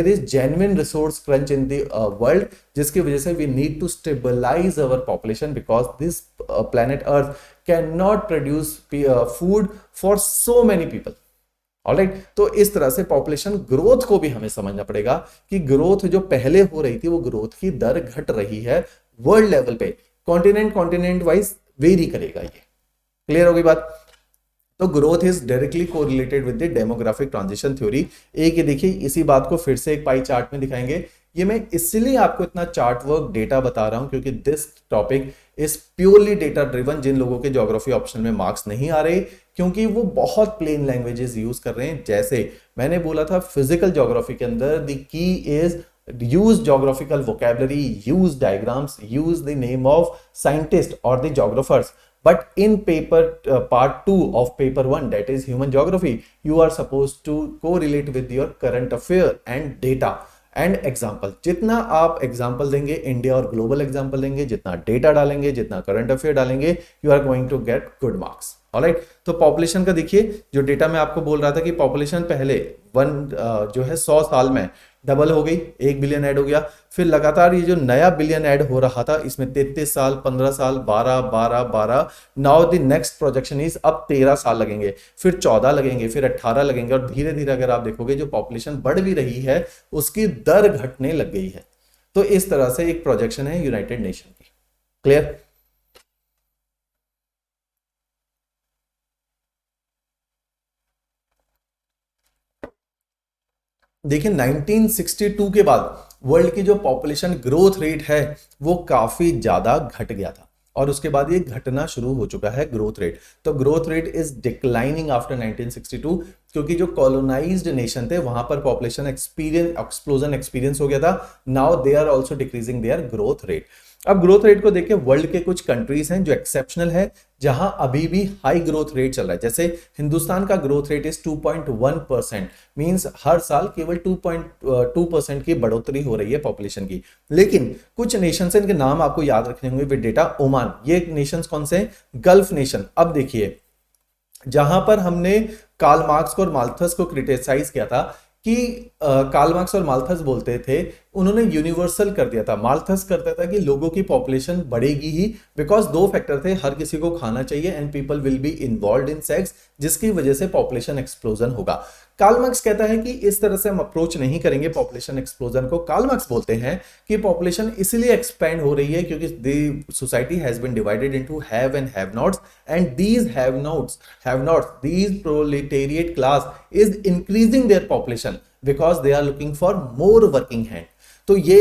is genuine resource crunch in the world, जिसकी वजह से we need to stabilise our population because this planet earth can not produce food for so many people. Alright, तो इस तरह से population growth को भी हमें समझना पड़ेगा कि ग्रोथ जो पहले हो रही थी वो ग्रोथ की दर घट रही है वर्ल्ड लेवल पे, कॉन्टिनेंट कॉन्टिनेंट वाइज वेरी करेगा ये। क्लियर होगी बात? तो growth is directly correlated with the demographic transition theory. एक ये देखिए, इसी बात को फिर से एक पाई चार्ट में दिखाएंगे। ये मैं इसलिए आपको इतना चार्ट वर्क डेटा बता रहा हूं क्योंकि this topic is purely data driven. जिन लोगों के ज्योग्राफी ऑप्शन में मार्क्स नहीं आ रहे क्योंकि वो बहुत प्लेन लैंग्वेजेस यूज कर रहे हैं, जैसे मैंने बोला था फिजिकल ज्योग्राफी के अंदर the key is use geographical vocabulary, use diagrams, use the name of scientist or the geographers. But in paper part 2 of paper 1, that is human geography, you are supposed to correlate with your current affair and data and example. जितना आप example देंगे, India और global example देंगे, जितना data डालेंगे, जितना current affair डालेंगे, you are going to get good marks. Alright, तो पॉपुलेशन का देखिए, जो डेटा मैं आपको बोल रहा था कि पॉपुलेशन पहले जो है 100 साल में डबल हो गई, 1 बिलियन ऐड हो गया। फिर लगातार ये जो नया बिलियन ऐड हो रहा था इसमें 33 साल, 15 साल, 12 12 12, now the next projection is अब 13 साल लगेंगे, फिर 14 लगेंगे, फिर 18 लगेंगे, और धीरे धीरे अगर आप देखोगे जो पॉपुलेशन बढ़ भी रही है उसकी दर घटने लग गई है। तो इस तरह से एक प्रोजेक्शन है यूनाइटेड नेशन की। क्लियर? देखिए 1962 के बाद वर्ल्ड की जो पॉपुलेशन ग्रोथ रेट है वो काफी ज्यादा घट गया था, और उसके बाद ये घटना शुरू हो चुका है ग्रोथ रेट। तो growth rate is declining after 1962 क्योंकि जो कॉलोनाइज्ड नेशन थे वहां पर पॉपुलेशन एक्सप्लोजन एक्सपीरियंस हो गया था। Now they are also decreasing their growth rate. अब ग्रोथ रेट को देखिए, वर्ल्ड के कुछ कंट्रीज हैं जो एक्सेप्शनल है, जहां अभी भी हाई ग्रोथ रेट चल रहा है। जैसे हिंदुस्तान का ग्रोथ रेट इज 2.1%, मींस हर साल केवल 2.2% की बढ़ोतरी हो रही है पॉपुलेशन की। लेकिन कुछ नेशंस, इनके नाम आपको याद रखने होंगे विद डेटा। ओमान, ये नेशंस कौन से हैं? Gulf nation. अब देखिए, जहां पर हमने कार्ल मार्क्स और माल्थस को क्रिटिसाइज किया था कि कार्ल मार्क्स और माल्थस बोलते थे, उन्होंने यूनिवर्सल कर दिया था। माल्थस करता था कि लोगों की पॉपुलेशन बढ़ेगी ही, बिकॉज दो फैक्टर थे, हर किसी को खाना चाहिए and people will be involve in sex, जिसकी वजह से पॉपुलेशन एक्सप्लोजन होगा। कार्ल मार्क्स कहता है कि इस तरह से हम अप्रोच नहीं करेंगे पॉपुलेशन एक्सप्लोजन को। कार्ल मार्क्स बोलते हैं कि पॉपुलेशन इसलिए एक्सपैंड हो रही है क्योंकि the society has been divided into have and have nots, and these have nots, these proletariat class is increasing their population because they are looking for more working hand. तो ये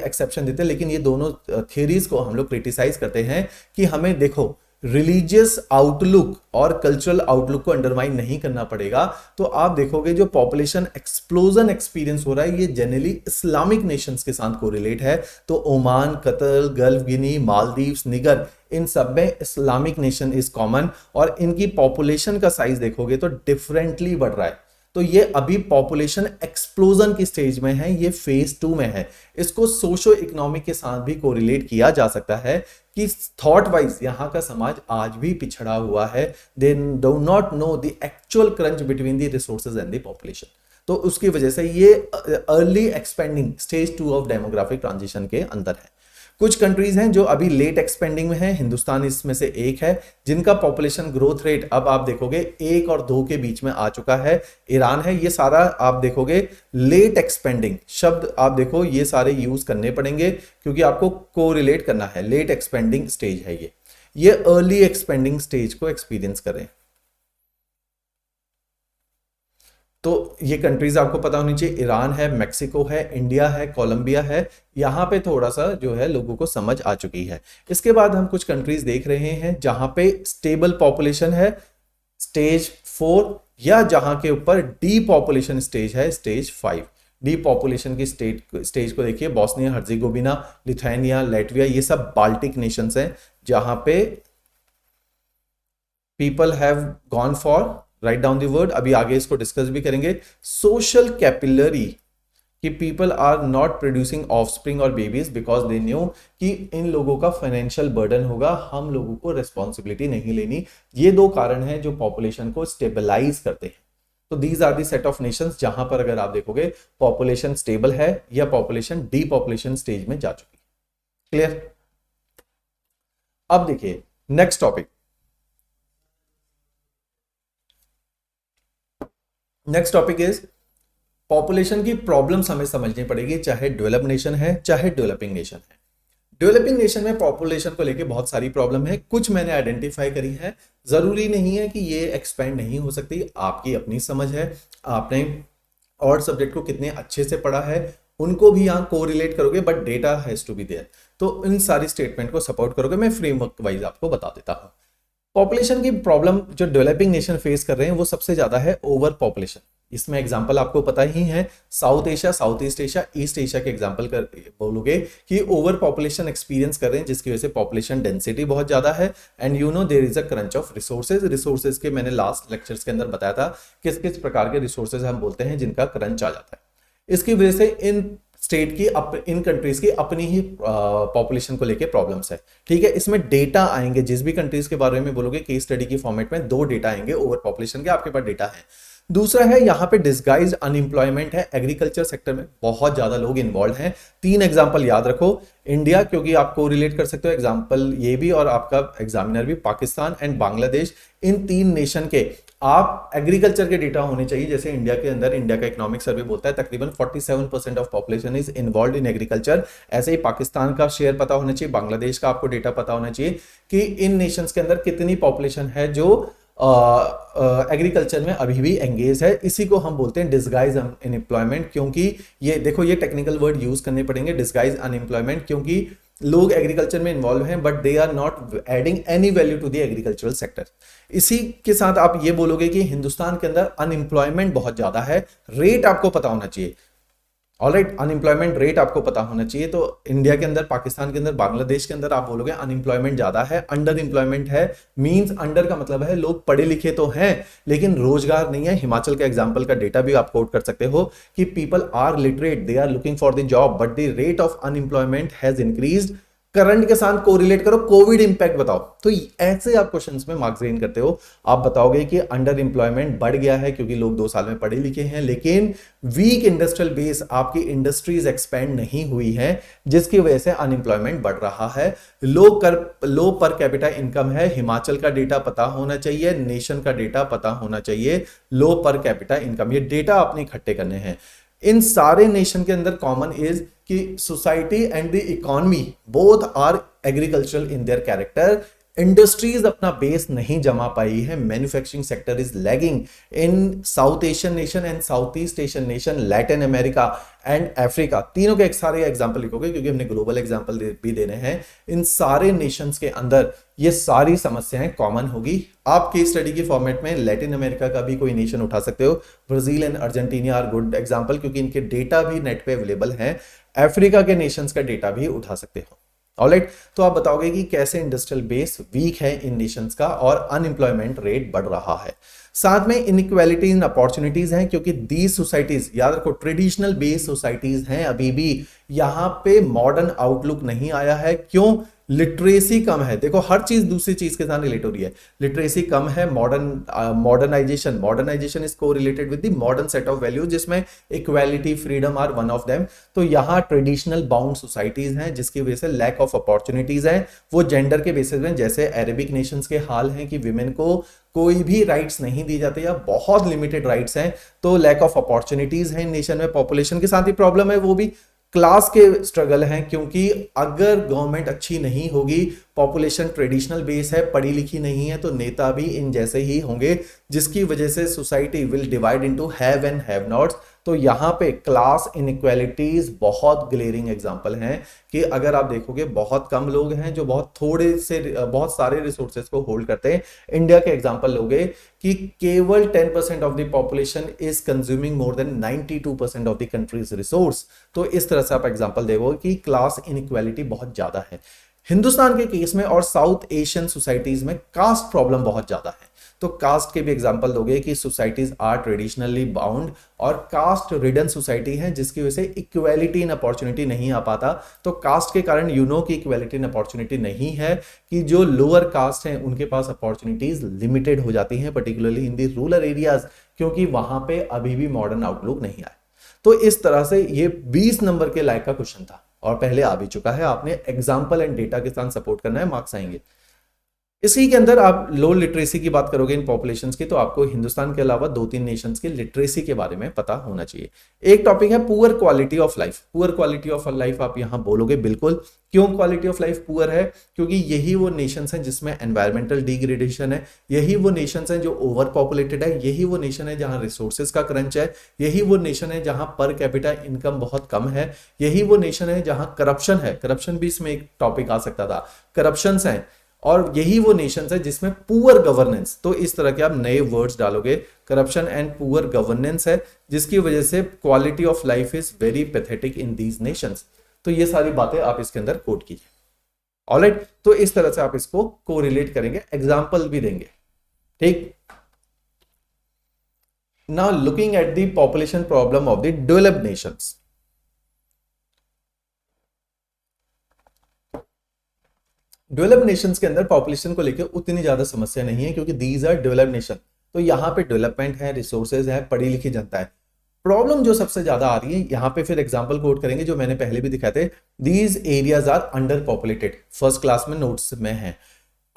exception देते हैं, लेकिन ये दोनों थियरीज को हम लोग क्रिटिसाइज करते हैं कि हमें देखो रिलीजियस आउटलुक और कल्चरल आउटलुक को अंडरमाइन नहीं करना पड़ेगा। तो आप देखोगे जो पॉपुलेशन एक्सप्लोजन एक्सपीरियंस हो रहा है ये जनरली इस्लामिक नेशंस के साथ कोरिलेट है। तो ओमान, कतर, गल्फ गिनी, मालदीव्स, निगर, इन सब में इस्लामिक नेशन इज कॉमन, और इनकी पॉपुलेशन का साइज देखोगे तो डिफरेंटली बढ़ रहा है। तो ये अभी पॉपुलेशन एक्सप्लोजन की स्टेज में है, ये फेज 2 में है। इसको सोशो इकोनॉमिक के साथ भी कोरिलेट किया जा सकता है कि थॉट वाइज यहां का समाज आज भी पिछड़ा हुआ है। They do not know the actual crunch between the resources and the population. तो उसकी वजह से ये early expanding stage 2 of demographic transition के अंदर है। कुछ कंट्रीज हैं जो अभी लेट एक्सपेंडिंग में है, हिंदुस्तान इसमें से एक है, जिनका पॉपुलेशन ग्रोथ रेट अब आप देखोगे 1 और 2 के बीच में आ चुका है। ईरान है, ये सारा आप देखोगे लेट एक्सपेंडिंग शब्द आप देखो ये सारे यूज करने पड़ेंगे क्योंकि आपको कोरिलेट करना है। लेट एक्सपेंडिंग स्टेज है ये अर्ली एक्सपेंडिंग स्टेज को एक्सपीरियंस कर रहे हैं। तो ये कंट्रीज आपको पता होनी चाहिए, ईरान है, मेक्सिको है, इंडिया है, कोलंबिया है। यहां पे थोड़ा सा जो है लोगों को समझ आ चुकी है। इसके बाद हम कुछ कंट्रीज देख रहे हैं जहां पे स्टेबल पॉपुलेशन है, स्टेज 4, या जहां के ऊपर डी पॉपुलेशन स्टेज है, स्टेज 5। डी पॉपुलेशन की स्टेज को देखिए, बॉस्निया हर्जेगोविना, लिथुआनिया, लैटविया, ये सब बाल्टिक नेशंस हैं जहां पे people have gone for, right down the word, अभी आगे इसको डिस्कस भी करेंगे, सोशल कैपिलरी, कि people are not producing offspring और बेबीज बिकॉज दे न्यू कि इन लोगों का फाइनेंशियल बर्डन होगा, हम लोगों को रेस्पॉन्सिबिलिटी नहीं लेनी। ये दो कारण हैं जो पॉपुलेशन को स्टेबलाइज करते हैं। तो these are the set of nations जहां पर अगर आप देखोगे पॉपुलेशन स्टेबल है या पॉपुलेशन डी पॉपुलेशन स्टेज में जा चुकी है। क्लियर? अब देखिए next topic, next topic is population की प्रॉब्लम्स हमें समझनी पड़ेगी, चाहे डेवलप नेशन है चाहे डेवलपिंग नेशन है। डेवलपिंग नेशन में पॉपुलेशन को लेके बहुत सारी प्रॉब्लम है, कुछ मैंने आइडेंटिफाई करी है। जरूरी नहीं है कि ये एक्सपेंड नहीं हो सकती, आपकी अपनी समझ है, आपने और सब्जेक्ट को कितने अच्छे से पढ़ा है उनको भी यहाँ कोरिलेट करोगे, but data has to be there. तो इन सारी स्टेटमेंट को सपोर्ट करोगे, मैं फ्रेमवर्क वाइज आपको बता देता हूँ। पॉपुलेशन की प्रॉब्लम जो डेवलपिंग नेशन फेस कर रहे हैं वो सबसे ज्यादा है ओवर पॉपुलेशन। इसमें एग्जांपल आपको पता ही है, south Asia, south east Asia, east Asia के एग्जांपल कर बोलोगे कि ओवर पॉपुलेशन एक्सपीरियंस कर रहे हैं, जिसकी वजह से पॉपुलेशन डेंसिटी बहुत ज्यादा है। And you know there is a crunch of resources. Resources के मैंने लास्ट लेक्चर्स के अंदर बताया था किस किस प्रकार के रिसोर्सेज हम बोलते हैं जिनका क्रंच आ जाता है। इसकी वजह से इन स्टेट की इन कंट्रीज की अपनी ही पॉपुलेशन को लेके प्रॉब्लम्स है। ठीक है, इसमें डेटा आएंगे, जिस भी कंट्रीज के बारे में बोलोगे केस स्टडी की फॉर्मेट में 2 डेटा आएंगे ओवर पॉपुलेशन के, आपके पास डेटा है। दूसरा है यहाँ पे डिस्गाइज अनएम्प्लॉयमेंट है, एग्रीकल्चर सेक्टर में बहुत ज्यादा लोग इन्वॉल्व हैं। 3 एग्जांपल याद रखो, इंडिया क्योंकि आपको रिलेट कर सकते हो एग्जांपल ये भी, और आपका एग्जामिनर भी, Pakistan and Bangladesh. In 3 nation के आप एग्रीकल्चर के डेटा होने चाहिए। जैसे इंडिया के अंदर इंडिया का इकोनॉमिक सर्वे बोलता है तकरीबन 47% of population is involve in agriculture, ऐसे ही पाकिस्तान का शेयर पता होना चाहिए, बांग्लादेश का आपको डेटा पता होना चाहिए कि इन नेशंस के अंदर कितनी पॉपुलेशन है जो एग्रीकल्चर में अभी भी एंगेज है। इसी को हम बोलते हैं डिस्गाइज अनएम्प्लॉयमेंट, क्योंकि ये देखो ये टेक्निकल वर्ड यूज करने पड़ेंगे, डिस्गाइज अनएम्प्लॉयमेंट, क्योंकि लोग एग्रीकल्चर में इन्वॉल्व हैं but they are not adding any value to the agricultural sector. इसी के साथ आप ये बोलोगे कि हिंदुस्तान के अंदर अनएम्प्लॉयमेंट बहुत ज्यादा है, रेट आपको पता होना चाहिए। ऑलराइट, अनएम्प्लॉयमेंट रेट आपको पता होना चाहिए। तो इंडिया के अंदर, पाकिस्तान के अंदर, बांग्लादेश के अंदर आप बोलोगे अनएम्प्लॉयमेंट ज्यादा है, अंडर एम्प्लॉयमेंट है। मींस अंडर का मतलब है लोग पढ़े लिखे तो हैं लेकिन रोजगार नहीं है। हिमाचल के एग्जांपल का डेटा भी आप कोट कर सकते हो कि people are literate, they are looking for the job but the rate of unemployment has increased. Current के साथ कोरिलेट करो, कोविड इंपैक्ट बताओ। तो ऐसे आप क्वेश्चंस में मार्क्स गेन करते हो। आप बताओगे कि अंडर एम्प्लॉयमेंट बढ़ गया है क्योंकि लोग 2 साल में पढ़े लिखे हैं, लेकिन वीक इंडस्ट्रियल बेस, आपकी इंडस्ट्रीज एक्सपेंड नहीं हुई है जिसकी वजह से अनएम्प्लॉयमेंट बढ़ रहा है। लो पर कैपिटा इनकम है, हिमाचल का डेटा पता होना चाहिए, नेशन का डेटा पता होना चाहिए। लो पर कैपिटा इनकम, ये डेटा आपने इकट्ठे करने हैं। इन सारे नेशन के अंदर कॉमन इज कि society and the economy both are agricultural in their character. Industries अपना बेस नहीं जमा पाई है, manufacturing sector is lagging in South Asian nation and South East Asian nation, Latin America and Africa. तीनों के एक सारे एग्जांपल लिखोगे क्योंकि हमने ग्लोबल एग्जांपल भी देने हैं। इन सारे नेशंस के अंदर ये सारी समस्याएं कॉमन होगी। आप केस स्टडी की फॉर्मेट में लैटिन अमेरिका का भी कोई नेशन उठा सकते हो, Brazil and Argentina are good example क्योंकि इनके डेटा भी नेट पे अवेलेबल हैं। अफ्रीका के नेशंस का डेटा भी उठा सकते हो। ऑलराइट, तो आप बताओगे कि कैसे इंडस्ट्रियल बेस वीक है इन नेशंस का और अनएम्प्लॉयमेंट रेट बढ़ रहा है। साथ में इनइक्वालिटी इन अपॉर्चुनिटीज हैं क्योंकि दी सोसाइटीज, याद रखो ट्रेडिशनल बेस्ड सोसाइटीज हैं अभी भी, यहां पे मॉडर्न आउटलुक नहीं आया है। क्यों? लिटरेसी कम है। देखो हर चीज दूसरी चीज के साथ रिलेट हो रही है। लिटरेसी कम है, मॉडर्नाइजेशन इज को related with the modern set of values जिसमें equality, freedom are one of them. तो यहाँ ट्रेडिशनल बाउंड सोसाइटीज हैं जिसकी वजह से लैक ऑफ अपॉर्चुनिटीज हैं। वो जेंडर के बेसिस में, जैसे अरेबिक नेशंस के हाल हैं कि विमेन को कोई भी राइट्स नहीं दी जाते या बहुत लिमिटेड राइट्स हैं, तो लैक ऑफ अपॉर्चुनिटीज है नेशन में। पॉपुलेशन के साथ ही प्रॉब्लम है, वो भी क्लास के स्ट्रगल हैं क्योंकि अगर गवर्नमेंट अच्छी नहीं होगी, पॉपुलेशन ट्रेडिशनल बेस है, पढ़ी लिखी नहीं है, तो नेता भी इन जैसे ही होंगे जिसकी वजह से society will divide into have and have knots. तो यहाँ पे क्लास इनइक्वालिटीज बहुत ग्लेयरिंग एग्जांपल हैं कि अगर आप देखोगे बहुत कम लोग हैं जो बहुत सारे रिसोर्सेज को होल्ड करते हैं। इंडिया के एग्जांपल लोगे कि केवल 10% of the population is consuming more than 92% of the countries resource. तो इस तरह से आप एग्जांपल देखोगे कि क्लास इनइक्वालिटी बहुत ज्यादा है। हिंदुस्तान के केस में और साउथ एशियन सोसाइटीज में कास्ट प्रॉब्लम बहुत ज्यादा है। तो कास्ट के भी एग्जांपल दोगे कि सोसाइटीज आर ट्रेडिशनली बाउंड और कास्ट रिडन सोसाइटी है जिसकी वजह से इक्वालिटी इन अपॉर्चुनिटी नहीं आ पाता। तो कास्ट के कारण की इक्वालिटी इन अपॉर्चुनिटी नहीं है कि जो लोअर कास्ट हैं उनके पास अपॉर्चुनिटीज लिमिटेड हो जाती हैं, particularly in the rural areas, क्योंकि वहां पे अभी भी मॉडर्न आउटलुक नहीं आया। तो इस तरह से ये 20 नंबर के लायक का क्वेश्चन था और पहले आ भी चुका है। आपने एग्जाम्पल एंड डेटा के साथ सपोर्ट करना है, मार्क्स आएंगे। इसी के अंदर आप लो लिटरेसी की बात करोगे इन पॉपुलेशंस की, तो आपको हिंदुस्तान के अलावा 2-3 नेशंस की लिटरेसी के बारे में पता होना चाहिए। एक टॉपिक है poor quality of life. Poor quality of life आप यहां बोलोगे बिल्कुल। क्यों क्वालिटी ऑफ लाइफ पुअर है? क्योंकि यही वो नेशंस हैं जिसमें एनवायरमेंटल डिग्रेडेशन है, यही वो नेशंस हैं जो ओवर पॉपुलेटेड है, यही वो नेशन है जहां रिसोर्सेज का क्रंच है, यही वो नेशन है जहां पर कैपिटा इनकम बहुत कम है, यही वो नेशन है जहां करप्शन है। करप्शन भी इसमें एक टॉपिक आ सकता था, करप्शन है। और यही वो नेशंस है जिसमें पुअर गवर्नेंस, तो इस तरह के आप नए वर्ड्स डालोगे, करप्शन एंड पुअर गवर्नेंस है, जिसकी वजह से quality of life is very pathetic in these Nations. तो ये सारी बातें आप इसके अंदर कोट कीजिए। ऑलराइट, तो इस तरह से आप इसको कोरिलेट करेंगे, एग्जाम्पल भी देंगे। ठीक, now looking at the population problem of the developed Nations. Developed Nations के अंदर पॉपुलेशन को लेकर उतनी ज्यादा समस्या नहीं है, क्योंकि दीज आर डेवलप्ड नेशन, तो यहाँ पे डेवलपमेंट है, रिसोर्सेज है, पढ़ी लिखी जनता है। प्रॉब्लम जो सबसे ज्यादा आ रही है यहाँ पे, फिर एग्जांपल कोट करेंगे जो मैंने पहले भी दिखाए थे, these areas are under populated, first class में नोट्स में है।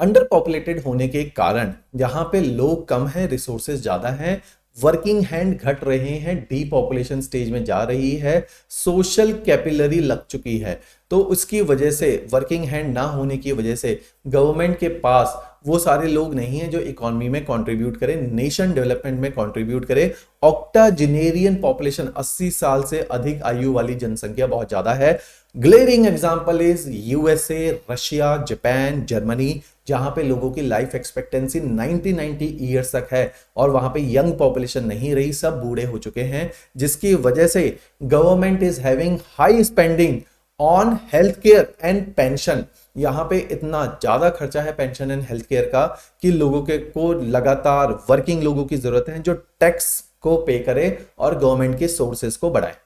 अंडर पॉपुलेटेड होने के कारण यहाँ पे लोग कम है, रिसोर्सेज ज्यादा है, वर्किंग हैंड घट रहे हैं, डी पॉपुलेशन स्टेज में जा रही है, सोशल कैपिलरी लग चुकी है। तो उसकी वजह से, वर्किंग हैंड ना होने की वजह से, गवर्नमेंट के पास वो सारे लोग नहीं हैं जो इकोनॉमी में कंट्रीब्यूट करें, नेशन डेवलपमेंट में कंट्रीब्यूट करें। ऑक्टाजेनेरियन पॉपुलेशन, 80 साल से अधिक आयु वाली जनसंख्या बहुत ज्यादा है। Glaring example is USA, Russia, Japan, Germany, जहां पे लोगों की लाइफ एक्सपेक्टेंसी 90 ईयर्स तक है और वहां पे यंग पॉपुलेशन नहीं रही, सब बूढ़े हो चुके हैं, जिसकी वजह से government is having high spending on health care and pension. यहां पे इतना ज्यादा खर्चा है पेंशन एंड हेल्थ केयर का कि लोगों के को लगातार वर्किंग लोगों की जरूरत है जो टैक्स को पे करे और गवर्नमेंट के सोर्सेस को बढ़ाए।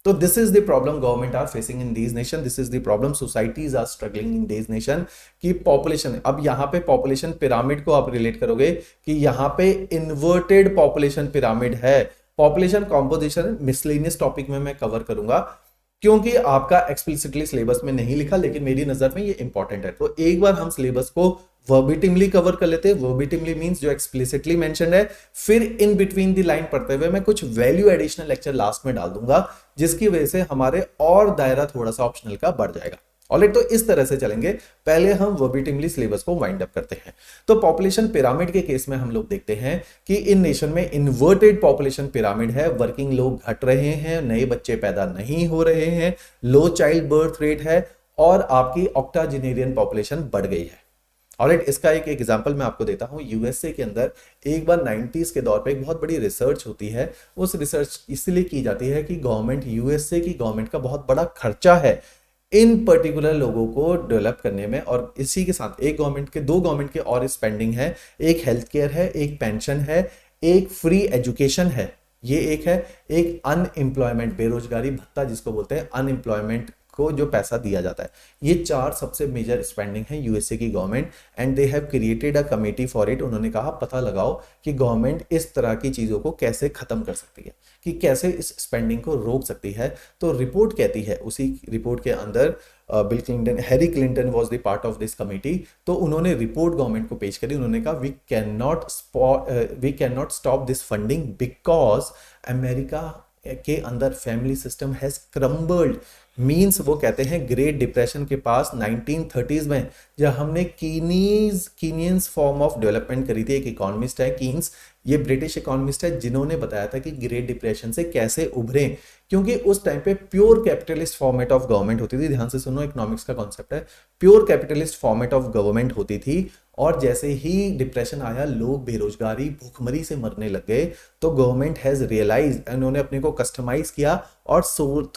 तो this is the problem government are facing in these nation, this is the problem societies are struggling in these nation की पॉपुलेशन। अब यहां पे पॉपुलेशन पिरामिड को आप रिलेट करोगे कि यहां पे इन्वर्टेड पॉपुलेशन पिरामिड है। पॉपुलेशन कॉम्पोजिशन मिसलेनियस टॉपिक में मैं कवर करूंगा, क्योंकि आपका एक्सप्लिसिटली सिलेबस में नहीं लिखा, लेकिन मेरी नजर में ये इंपॉर्टेंट है। तो एक बार हम सिलेबस को वर्बिटिमली कवर कर लेते हैं। वर्बिटिमली मींस जो एक्सप्लिसिटली मेंशन्ड है, फिर इन बिटवीन द लाइन पढ़ते हुए मैं कुछ वैल्यू एडिशनल लेक्चर लास्ट में डाल दूंगा, जिसकी वजह से हमारे और दायरा थोड़ा सा ऑप्शनल का बढ़ जाएगा। ऑलराइट, तो इस तरह से चलेंगे। पहले हम वर्बिटिमली सिलेबस को वाइंड अप करते हैं। तो पॉपुलेशन पिरामिड के केस में हम लोग देखते हैं कि इन नेशन में इन्वर्टेड पॉपुलेशन पिरामिड है, वर्किंग लोग घट रहे हैं, नए बच्चे पैदा नहीं हो रहे हैं, लो चाइल्ड बर्थ रेट है और आपकी ऑक्टाजेनेरियन पॉपुलेशन बढ़ गई है। ऑलराइट, इसका एक एग्जांपल मैं आपको देता हूं। यूएसए के अंदर एक बार 90s के दौर पे एक बहुत बड़ी रिसर्च होती है। उस रिसर्च इसलिए की जाती है कि गवर्नमेंट, यूएसए की गवर्नमेंट का बहुत बड़ा खर्चा है इन पर्टिकुलर लोगों को डेवलप करने में, और इसी के साथ एक गवर्नमेंट के, दो गवर्नमेंट के और स्पेंडिंग है, एक हेल्थ केयर है, एक पेंशन है, एक फ्री एजुकेशन है, ये एक है, एक अनएम्प्लॉयमेंट, बेरोजगारी भत्ता जिसको बोलते हैं, अनएम्प्लॉयमेंट को जो पैसा दिया जाता है। ये चार सबसे मेजर स्पेंडिंग है यूएसए की government, and they have created a committee for it. उन्होंने कहा पता लगाओ कि गवर्नमेंट इस तरह की चीजों को कैसे खत्म कर सकती है, कि कैसे इस स्पेंडिंग को रोक सकती है। तो रिपोर्ट कहती है, उसी रिपोर्ट के अंदर Bill Clinton, Harry Clinton was the part of this committee. तो उन्होंने रिपोर्ट गवर्नमेंट को पेश करी। उन्होंने कहा we can not stop this funding because America के अंदर family system has crumbled. Means वो कहते हैं ग्रेट डिप्रेशन के पास 1930s में, जब हमने कीनियंस फॉर्म ऑफ डेवलपमेंट करी थी। एक इकोनॉमिस्ट है कीन्स, ये ब्रिटिश इकोनॉमिस्ट है, जिन्होंने बताया था कि ग्रेट डिप्रेशन से कैसे उभरें, क्योंकि उस टाइम पे pure capitalist format of government होती थी। ध्यान से सुनो, इकोनॉमिक्स का कॉन्सेप्ट है, pure capitalist format of government होती थी। और जैसे ही डिप्रेशन आया, लोग बेरोजगारी, भूखमरी से मरने लग गए, तो गवर्नमेंट हैज रियलाइज, उन्होंने अपने को कस्टमाइज किया और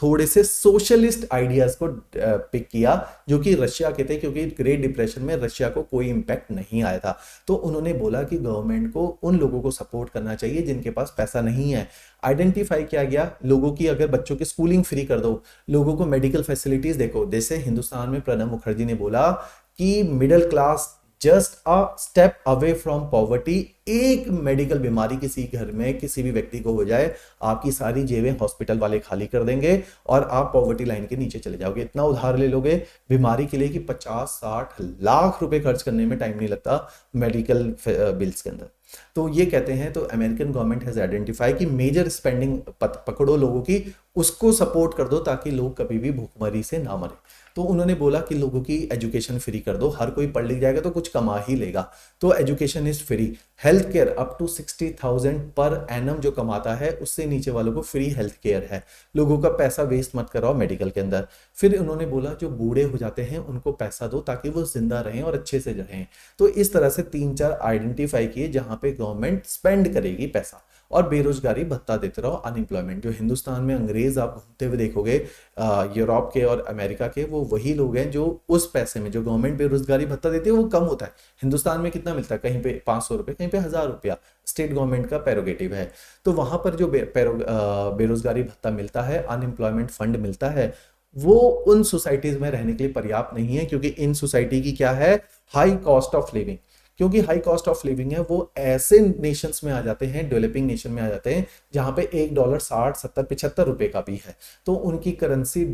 थोड़े से सोशलिस्ट आइडियाज को पिक किया, जो कि रशिया के थे, क्योंकि ग्रेट डिप्रेशन में रशिया को कोई इंपैक्ट नहीं आया था। तो उन्होंने बोला कि गवर्नमेंट को उन लोगों को सपोर्ट करना चाहिए जिनके पास पैसा नहीं है। आइडेंटिफाई किया गया लोगों की, अगर बच्चों की स्कूलिंग फ्री कर दो, लोगों को मेडिकल फैसिलिटीज देखो। जैसे हिंदुस्तान में प्रणब मुखर्जी ने बोला कि middle class just a step away from poverty. एक मेडिकल बीमारी किसी घर में किसी भी व्यक्ति को हो जाए, आपकी सारी जेबें हॉस्पिटल वाले खाली कर देंगे और आप पॉवर्टी लाइन के नीचे चले जाओगे। इतना उधार ले लोगे बीमारी के लिए कि 50-60 लाख रुपए खर्च करने में टाइम नहीं लगता मेडिकल बिल्स के अंदर। तो ये कहते हैं, तो अमेरिकन गवर्नमेंट हैज आइडेंटिफाई कि मेजर स्पेंडिंग पकड़ो लोगों की, उसको सपोर्ट कर दो ताकि लोग कभी भी भूखमरी से ना मरे। तो उन्होंने बोला कि लोगों की एजुकेशन फ्री कर दो, हर कोई पढ़ लिख जाएगा तो कुछ कमा ही लेगा, तो education is free. Health care up to 60,000 per annum जो कमाता है उससे नीचे वालों को फ्री हेल्थ केयर है। लोगों का पैसा वेस्ट मत कराओ मेडिकल के अंदर। फिर उन्होंने बोला जो बूढ़े हो जाते हैं उनको पैसा दो ताकि वो जिंदा रहें और अच्छे से रहें। तो इस तरह से 3-4 आइडेंटिफाई किए जहां पे गवर्नमेंट स्पेंड करेगी पैसा, और बेरोजगारी भत्ता देते रहो, अनएम्प्लॉयमेंट। जो हिंदुस्तान में अंग्रेज आप घूमते हुए देखोगे यूरोप के और अमेरिका के, वो वही लोग हैं जो उस पैसे में जो गवर्नमेंट बेरोजगारी भत्ता देती है वो कम होता है। हिंदुस्तान में कितना मिलता है, कहीं पे 500 रुपए, कहीं पे 1000 रुपया, स्टेट गवर्नमेंट का पैरोगेटिव है। तो वहां पर जो बेरोजगारी भत्ता मिलता है, अनएम्प्लॉयमेंट फंड मिलता है, वो उन सोसाइटीज में रहने के लिए पर्याप्त नहीं है, क्योंकि इन सोसाइटी की क्या है, हाई कॉस्ट ऑफ लिविंग। क्योंकि हाई कॉस्ट ऑफ लिविंग है, वो ऐसे नेशंस में आ जाते हैं, डेवलपिंग नेशन में आ जाते हैं जहां पे $1 60, 70, 75 रुपए का भी है, तो उनकी करेंसी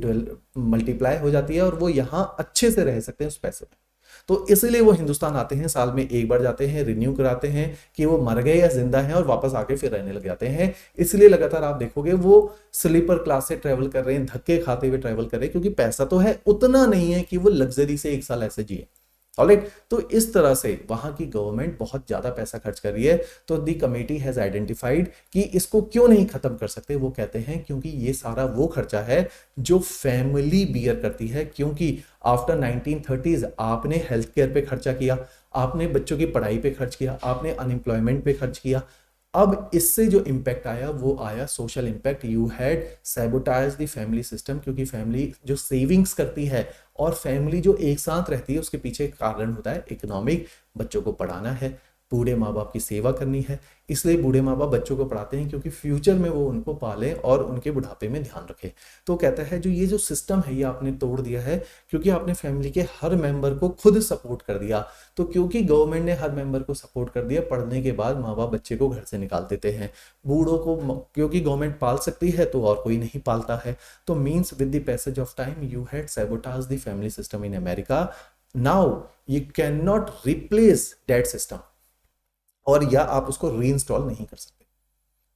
मल्टीप्लाई हो जाती है और वो यहाँ अच्छे से रह सकते हैं उस पैसे में। तो इसलिए वो हिंदुस्तान आते हैं, साल में एक बार जाते हैं, रिन्यू कराते हैं कि वो मर गए या जिंदा हैं, और वापस आके फिर रहने लग जाते हैं। इसलिए लगातार आप देखोगे वो स्लीपर क्लास से ट्रेवल कर रहे हैं, धक्के खाते हुए ट्रेवल कर रहे हैं, क्योंकि पैसा तो है, उतना नहीं है कि वो लग्जरी से एक साल ऐसे जिए। ऑलराइट, तो इस तरह से वहां की गवर्नमेंट बहुत ज्यादा पैसा खर्च कर रही है। तो दी कमेटी हैज आइडेंटिफाइड कि इसको क्यों नहीं खत्म कर सकते। वो कहते हैं क्योंकि ये सारा वो खर्चा है जो फैमिली बियर करती है, क्योंकि आफ्टर 1930s आपने हेल्थ केयर पे खर्चा किया, आपने बच्चों की पढ़ाई पे खर्च किया, आपने अनएम्प्लॉयमेंट पे खर्च किया। अब इससे जो इंपैक्ट आया वो आया social impact. You had sabotage the family system, क्योंकि फैमिली जो सेविंग्स करती है और फैमिली जो एक साथ रहती है उसके पीछे कारण होता है इकोनॉमिक। बच्चों को पढ़ाना है, बूढ़े माँ बाप की सेवा करनी है, इसलिए बूढ़े माँ बाप बच्चों को पढ़ाते हैं क्योंकि फ्यूचर में वो उनको पालें और उनके बुढ़ापे में ध्यान रखें। तो कहता है जो ये जो सिस्टम है ये आपने तोड़ दिया है, क्योंकि आपने फैमिली के हर मेंबर को खुद सपोर्ट कर दिया। तो क्योंकि गवर्नमेंट ने हर मेंबर को सपोर्ट कर दिया, पढ़ने के बाद माँ बाप बच्चे को घर से निकाल देते हैं। बूढ़ों को क्योंकि गवर्नमेंट पाल सकती है तो और कोई नहीं पालता है। तो means with the passage of time you had sabotage the family system in America. Now you can not replace that system, और या आप उसको रीइंस्टॉल नहीं कर सकते।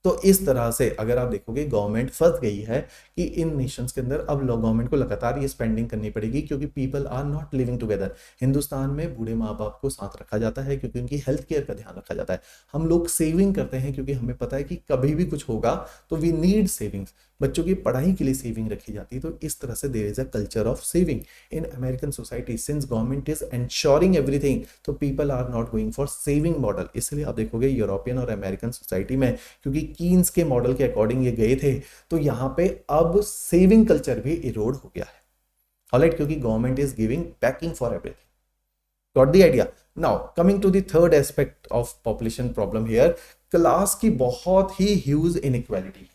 तो इस तरह से अगर आप देखोगे गवर्नमेंट फंस गई है कि इन नेशंस के अंदर अब गवर्नमेंट को लगातार ये स्पेंडिंग करनी पड़ेगी, क्योंकि people are not living together. Hindustan में बूढ़े माँ बाप को साथ रखा जाता है क्योंकि उनकी हेल्थ केयर का ध्यान रखा जाता है। हम लोग सेविंग करते हैं क्योंकि हमें पता है कि कभी भी कुछ होगा तो वी नीड सेविंग्स। बच्चों की पढ़ाई के लिए सेविंग रखी जाती है। तो इस तरह से there is a culture of saving in American society since government is ensuring everything. तो people are not going for saving model. इसलिए आप देखोगे यूरोपियन और अमेरिकन सोसाइटी में, क्योंकि कीन्स के मॉडल के अकॉर्डिंग ये गए थे, तो यहाँ पे अब सेविंग कल्चर भी इरोड हो गया है। ऑलराइट, क्योंकि government is giving backing for everything. Got the idea? Now coming to the third aspect of population problem here, class की बहुत ही ह्यूज इनइक्वालिटी।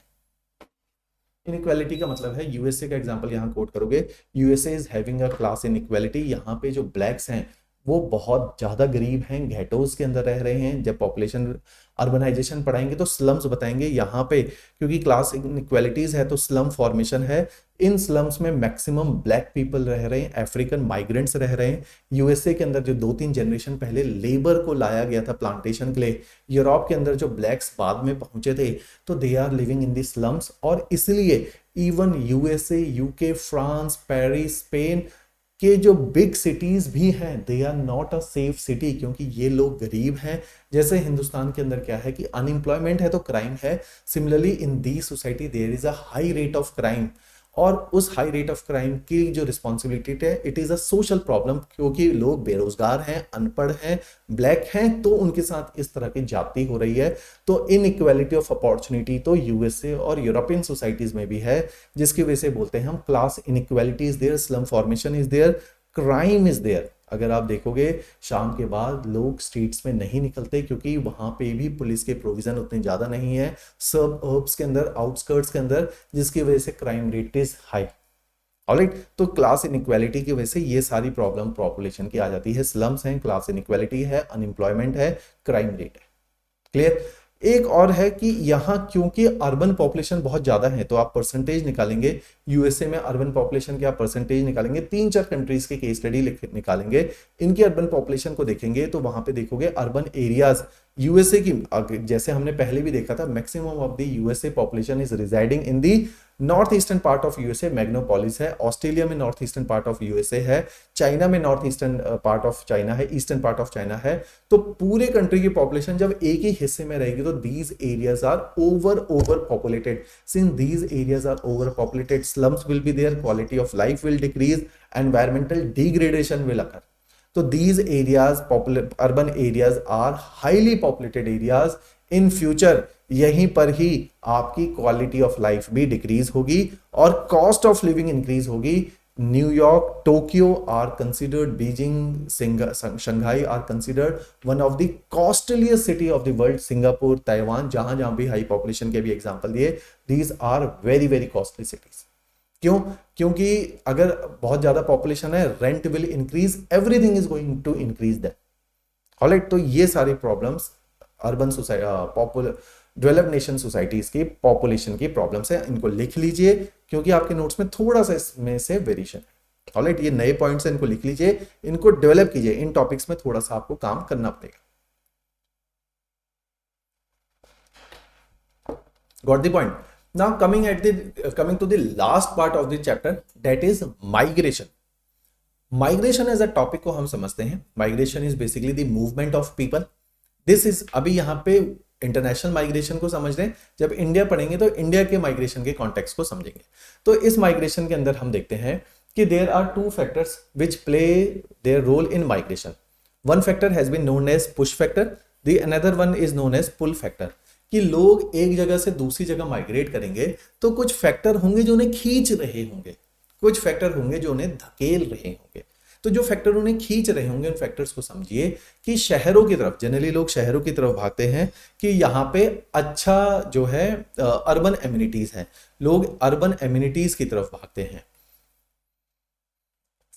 इनइक्वालिटी का मतलब है, यूएसए का एग्जांपल यहां कोट करोगे, USA is having a class inequality. यहाँ पे जो ब्लैक्स हैं वो बहुत ज्यादा गरीब हैं, घेटोज के अंदर रह रहे हैं। जब पॉपुलेशन अर्बनाइजेशन पढ़ाएंगे तो स्लम्स बताएंगे यहाँ पे, क्योंकि क्लास इनइक्वालिटीज है तो स्लम फॉर्मेशन है। इन स्लम्स में मैक्सिमम ब्लैक पीपल रह रहे हैं, अफ्रीकन माइग्रेंट्स रह रहे हैं। यूएसए के अंदर जो 2-3 जनरेशन पहले लेबर को लाया गया था प्लांटेशन के लिए, यूरोप के अंदर जो ब्लैक्स बाद में पहुंचे थे, तो they are living in the slums. और इसलिए even USA, UK, France, Paris, Spain के जो बिग सिटीज भी हैं, they are not a safe city, क्योंकि ये लोग गरीब हैं। जैसे हिंदुस्तान के अंदर क्या है कि अनएम्प्लॉयमेंट है तो क्राइम है, similarly in the society there is a high rate of crime. और उस हाई रेट ऑफ क्राइम की जो रिस्पॉन्सिबिलिटी है, it is a social problem, क्योंकि लोग बेरोजगार हैं, अनपढ़ हैं, ब्लैक हैं, तो उनके साथ इस तरह की जाति हो रही है। तो इन इक्वालिटी ऑफ अपॉर्चुनिटी तो यूएसए और यूरोपियन सोसाइटीज में भी है, जिसकी वजह से बोलते हैं हम class inequality is there, slum formation is there, crime is there. अगर आप देखोगे शाम के बाद लोग स्ट्रीट्स में नहीं निकलते, क्योंकि वहां पे भी पुलिस के प्रोविजन उतने ज्यादा नहीं है सब अर्ब्स के अंदर, आउटस्कर्ट्स के अंदर, जिसकी वजह से crime rate is high. Alright, तो क्लास इनइक्वालिटी की वजह से ये सारी प्रॉब्लम पॉपुलेशन की आ जाती है। स्लम्स हैं, क्लास इनइक्वालिटी है, अनएम्प्लॉयमेंट है, क्राइम रेट है। क्लियर। एक और है कि यहां क्योंकि अर्बन पॉपुलेशन बहुत ज्यादा है तो आप परसेंटेज निकालेंगे, यूएसए में अर्बन पॉपुलेशन के आप परसेंटेज निकालेंगे, 3-4 कंट्रीज के केस स्टडी निकालेंगे, इनकी अर्बन पॉपुलेशन को देखेंगे तो वहां पे देखोगे अर्बन एरियाज यूएसए की, जैसे हमने पहले भी देखा था, maximum of the USA population is residing in the north eastern part of USA, megalopolis है, ऑस्ट्रेलिया में north eastern part of USA है, चाइना में north eastern part of China है, ईस्टर्न पार्ट ऑफ चाइना है। तो पूरे country की population जब एक ही हिस्से में रहेगी तो these areas are over populated. Since these areas are over populated, slums will be there, quality of life will decrease, environmental degradation will occur. So these areas, urban areas are highly populated areas. In future यहीं पर ही आपकी quality of life भी decrease होगी और cost of living increase होगी। New York, Tokyo are considered, Beijing, Shanghai are considered one of the costliest city of the world, Singapore, Taiwan, जहां जहां भी हाई पॉपुलेशन के भी एग्जांपल दिए, these are very very costly cities. क्यों? क्योंकि अगर बहुत ज्यादा पॉपुलेशन है, rent will increase, everything is going to increase that. Alright, तो ये सारी problems urban society, developed nation societies की पॉपुलेशन की प्रॉब्लम्स है। इनको लिख लीजिए क्योंकि आपके नोट्स में थोड़ा सा इसमें से वेरिएशन है। ऑलराइट, ये नए पॉइंट्स हैं, इनको लिख लीजिए, इनको डेवलप कीजिए, इन टॉपिक्स में थोड़ा सा आपको काम करना पड़ेगा। Got the point? Now coming to the last part of the chapter, that is migration. Migration as a topic को हम समझते हैं। Migration is basically the movement of people. This is, अभी यहाँ पे इंटरनेशनल माइग्रेशन को समझ रहे हैं, जब इंडिया पढ़ेंगे तो इंडिया के माइग्रेशन के कॉन्टेक्स्ट को समझेंगे। तो इस माइग्रेशन के अंदर हम देखते हैं कि there are 2 factors which play their role in migration. One factor has been known as push factor, the another one is known as pull factor. कि लोग एक जगह से दूसरी जगह माइग्रेट करेंगे तो कुछ फैक्टर होंगे जो उन्हें खींच रहे होंगे, कुछ फैक्टर होंगे जो उन्हें धकेल रहे होंगे। तो जो फैक्टर उन्हें खींच रहे होंगे, उन फैक्टर्स को समझिए कि शहरों की तरफ, जनरली लोग शहरों की तरफ भागते हैं कि यहाँ पे अच्छा जो है अर्बन एमिनिटीज है, लोग अर्बन एमिनिटीज की तरफ भागते हैं।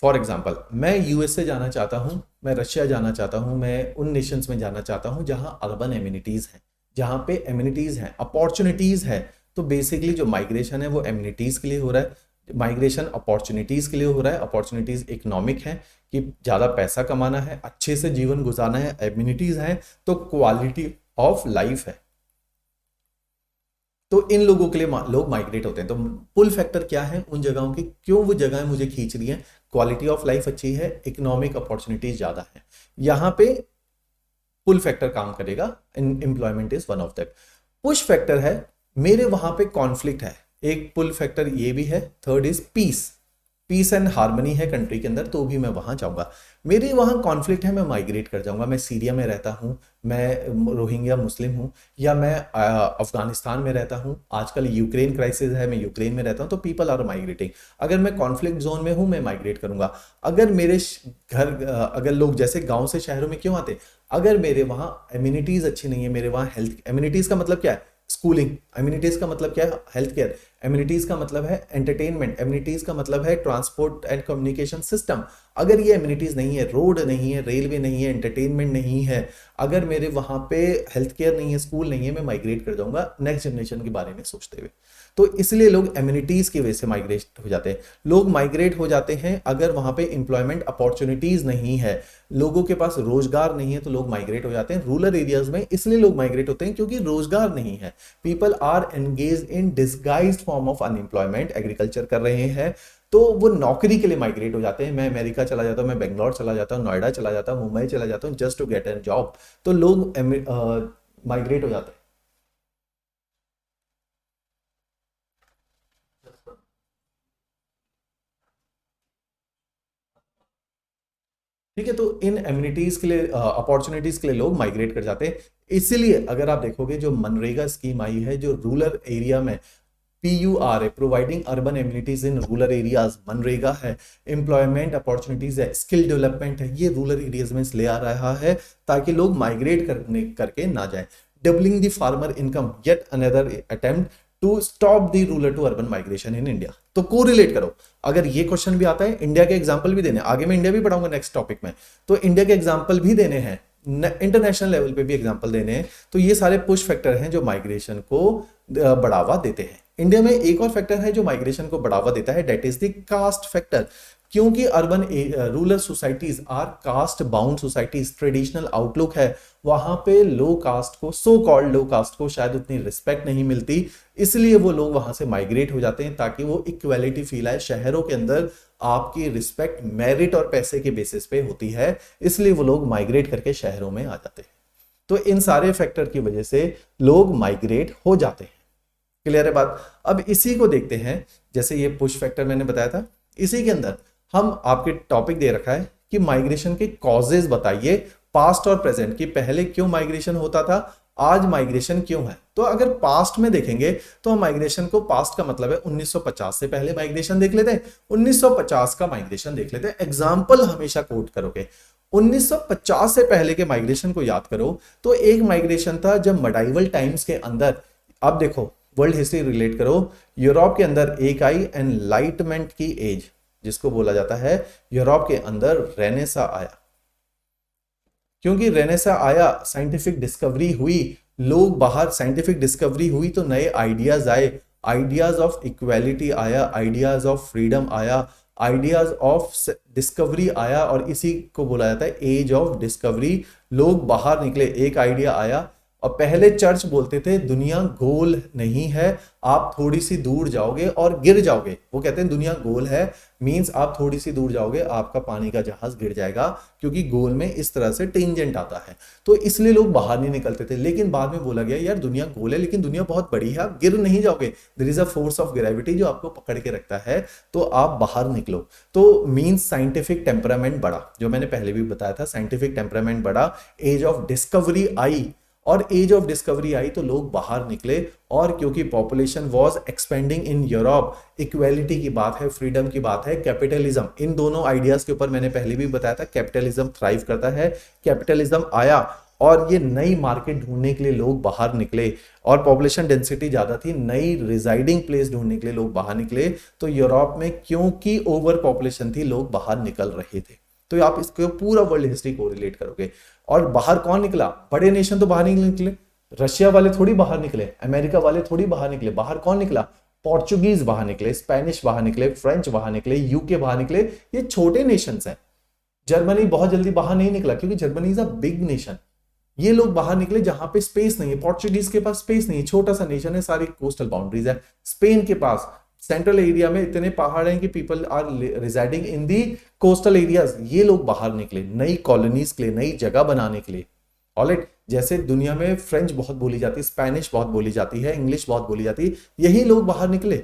फॉर एग्जाम्पल, मैं यूएसए जाना चाहता हूँ, मैं रशिया जाना चाहता हूँ, मैं उन नेशंस में जाना चाहता हूँ जहाँ अर्बन एमिनिटीज हैं, जहां पे एमिनिटीज हैं, अपॉर्चुनिटीज है। तो बेसिकली जो माइग्रेशन है वो एमिनिटीज के लिए हो रहा है, माइग्रेशन अपॉर्चुनिटीज के लिए हो रहा है। अपॉर्चुनिटीज इकोनॉमिक है कि ज्यादा पैसा कमाना है, अच्छे से जीवन गुजारना है, एमिनिटीज है तो क्वालिटी ऑफ लाइफ है। तो इन लोगों के लिए लोग माइग्रेट होते हैं। तो पुल फैक्टर क्या है उन जगहों की, क्यों वो जगहें मुझे खींच रही हैं? क्वालिटी ऑफ लाइफ अच्छी है, इकोनॉमिक अपॉर्चुनिटीज ज्यादा है, यहां पे पुल फैक्टर काम करेगा। Employment is one of that. Push factor है, मेरे वहां पे कॉन्फ्लिक्ट है, एक पुल फैक्टर ये भी है। Third is peace, peace and harmony है कंट्री के अंदर, तो भी मैं वहां जाऊंगा। मेरे वहां कॉन्फ्लिक्ट है, मैं माइग्रेट कर जाऊंगा। मैं सीरिया में रहता हूं, मैं रोहिंग्या मुस्लिम हूं, या मैं अफगानिस्तान में रहता हूं, आजकल यूक्रेन क्राइसिस है, मैं यूक्रेन में रहता हूं, तो पीपल आर माइग्रेटिंग। अगर मैं कॉन्फ्लिक्ट जोन में हूं, मैं माइग्रेट करूंगा। अगर मेरे घर, अगर लोग जैसे गांव से शहरों में क्यों आते? अगर मेरे वहां एमिनिटीज अच्छी नहीं है, मेरे वहां हेल्थ, एमिनिटीज का मतलब क्या है? स्कूलिंग। एमिनिटीज का मतलब क्या है? Health care. एमिनिटीज का मतलब है एंटरटेनमेंट। एमिनिटीज का मतलब है ट्रांसपोर्ट एंड कम्युनिकेशन सिस्टम। अगर ये एमिनिटीज नहीं है, रोड नहीं है, रेलवे नहीं है, एंटरटेनमेंट नहीं है, अगर मेरे वहां पे हेल्थ केयर नहीं है, स्कूल नहीं है, मैं माइग्रेट कर जाऊंगा नेक्स्ट जनरेशन के बारे में सोचते हुए। तो इसलिए लोग एमिनिटीज की वजह से माइग्रेट हो जाते हैं। लोग माइग्रेट हो जाते हैं अगर वहां पे एम्प्लॉयमेंट अपॉर्चुनिटीज नहीं है, लोगों के पास रोजगार नहीं है, तो लोग माइग्रेट हो जाते हैं रूरल एरियाज में। इसलिए लोग माइग्रेट होते हैं क्योंकि रोजगार नहीं है। People are engage in disguised form of unemployment, agriculture कर रहे हैं, तो वो नौकरी के लिए माइग्रेट हो जाते हैं। मैं अमेरिका चला जाता हूँ, मैं बेंगलोर चला जाता हूँ, नोएडा चला जाता हूँ, मुंबई चला जाता हूँ, just to get an job. तो लोग माइग्रेट हो जाते हैं। ठीक है, तो इन एमिनिटीज के लिए, अपॉर्चुनिटीज के लिए लोग माइग्रेट कर जाते हैं। इसीलिए अगर आप देखोगे जो मनरेगा स्कीम आई है, जो रूरल एरिया में PUR है, providing urban amenities in rural areas, MNREGA है, एम्प्लॉयमेंट अपॉर्चुनिटीज है, स्किल डेवलपमेंट है, ये रूरल एरियाज में ले आ रहा है ताकि लोग माइग्रेट करके ना जाए। Doubling the farmer income, yet another attempt to stop the rural to urban migration in India. तो कोरिलेट करो। अगर ये क्वेश्चन भी आता है, इंडिया के एग्जाम्पल भी देने, आगे मैं इंडिया भी पढ़ाऊंगा नेक्स्ट टॉपिक में, तो इंडिया के एग्जाम्पल भी देने हैं, इंटरनेशनल लेवल पे भी एग्जाम्पल देने हैं। तो ये सारे पुश फैक्टर हैं जो माइग्रेशन को बढ़ावा देते हैं। इंडिया में एक और फैक्टर है जो माइग्रेशन को बढ़ावा देता है, that is the caste factor. क्योंकि urban rural societies are caste bound societies, traditional outlook है, वहां पे लो कास्ट को, सो कॉल्ड लो कास्ट को शायद उतनी रिस्पेक्ट नहीं मिलती, इसलिए वो लोग वहां से माइग्रेट हो जाते हैं ताकि वो इक्वालिटी फील आए। शहरों के अंदर आपकी रिस्पेक्ट मेरिट और पैसे के बेसिस पे होती है, इसलिए वो लोग माइग्रेट करके शहरों में आ जाते हैं। तो इन सारे फैक्टर की वजह से लोग माइग्रेट हो जाते हैं। क्लियर है बात। अब इसी को देखते हैं, जैसे ये पुश फैक्टर मैंने बताया था, इसी के अंदर हम आपके टॉपिक दे रखा है कि माइग्रेशन के कॉजेज बताइए, पास्ट और प्रेजेंट, कि पहले क्यों माइग्रेशन होता था, आज माइग्रेशन क्यों है। तो अगर पास्ट में देखेंगे तो हम माइग्रेशन को, पास्ट का मतलब है 1950 से पहले माइग्रेशन देख लेते हैं, 1950 का माइग्रेशन देख लेते हैं। एग्जाम्पल हमेशा कोट करोगे, 1950 से पहले के माइग्रेशन को याद करो तो एक माइग्रेशन था जब मेडाइवल टाइम्स के अंदर, अब देखो वर्ल्ड हिस्ट्री रिलेट करो, यूरोप के अंदर एक आई एनलाइटमेंट की एज, जिसको बोला जाता है यूरोप के अंदर रेनेसा आया। क्योंकि रेनेसा आया, साइंटिफिक डिस्कवरी हुई, लोग बाहर, साइंटिफिक डिस्कवरी हुई तो नए आइडियाज आए, आइडियाज ऑफ इक्वालिटी आया, आइडियाज ऑफ फ्रीडम आया, आइडियाज ऑफ डिस्कवरी आया, और इसी को बोला जाता है एज ऑफ डिस्कवरी। लोग बाहर निकले, एक आइडिया आया। और पहले चर्च बोलते थे दुनिया गोल नहीं है, आप थोड़ी सी दूर जाओगे और गिर जाओगे। वो कहते हैं दुनिया गोल है, मींस आप थोड़ी सी दूर जाओगे आपका पानी का जहाज गिर जाएगा, क्योंकि गोल में इस तरह से टेंजेंट आता है, तो इसलिए लोग बाहर नहीं निकलते थे। लेकिन बाद में बोला गया यार दुनिया गोल है लेकिन दुनिया बहुत बड़ी है, आप गिर नहीं जाओगे, there is a force of gravity जो आपको पकड़ के रखता है, तो आप बाहर निकलो। तो मींस साइंटिफिक टेम्परामेंट बढ़ा, जो मैंने पहले भी बताया था, साइंटिफिक टेम्परामेंट बढ़ा, एज ऑफ डिस्कवरी आई, और एज ऑफ डिस्कवरी आई तो लोग बाहर निकले। और क्योंकि population was expanding in Europe, equality की बात है, फ्रीडम की बात है, कैपिटलिज्म, इन दोनों आइडियाज के ऊपर मैंने पहले भी बताया था, कैपिटलिज्म थ्राइव करता है, कैपिटलिज्म आया और ये नई मार्केट ढूंढने के लिए लोग बाहर निकले, और पॉपुलेशन डेंसिटी ज्यादा थी, नई रिजाइडिंग प्लेस ढूंढने के लिए लोग बाहर निकले। तो यूरोप में क्योंकि ओवर पॉपुलेशन थी लोग बाहर निकल रहे थे। तो आप इसको पूरा वर्ल्ड हिस्ट्री को रिलेट करोगे। और बाहर कौन निकला, बड़े नेशन तो बाहर नहीं निकले, रशिया वाले थोड़ी बाहर निकले, अमेरिका वाले थोड़ी बाहर निकले, बाहर कौन निकला, पोर्चुगीज बाहर निकले, स्पेनिश बाहर निकले, फ्रेंच बाहर निकले, यूके बाहर निकले, ये छोटे नेशंस हैं। जर्मनी बहुत जल्दी बाहर नहीं निकला क्योंकि Germany is a big nation, ये लोग बाहर निकले जहां पे स्पेस नहीं है, पोर्चुगीज के पास स्पेस नहीं है, छोटा सा नेशन है, सारी कोस्टल बाउंड्रीज है। स्पेन के पास सेंट्रल एरिया में इतने पहाड़ हैं कि people are residing in the coastal areas, ये लोग बाहर निकले नई कॉलोनीज के लिए, नई जगह बनाने के लिए। ऑलराइट, जैसे दुनिया में फ्रेंच बहुत बोली जाती है, स्पेनिश बहुत बोली जाती है, इंग्लिश बहुत बोली जाती है, यही लोग बाहर निकले।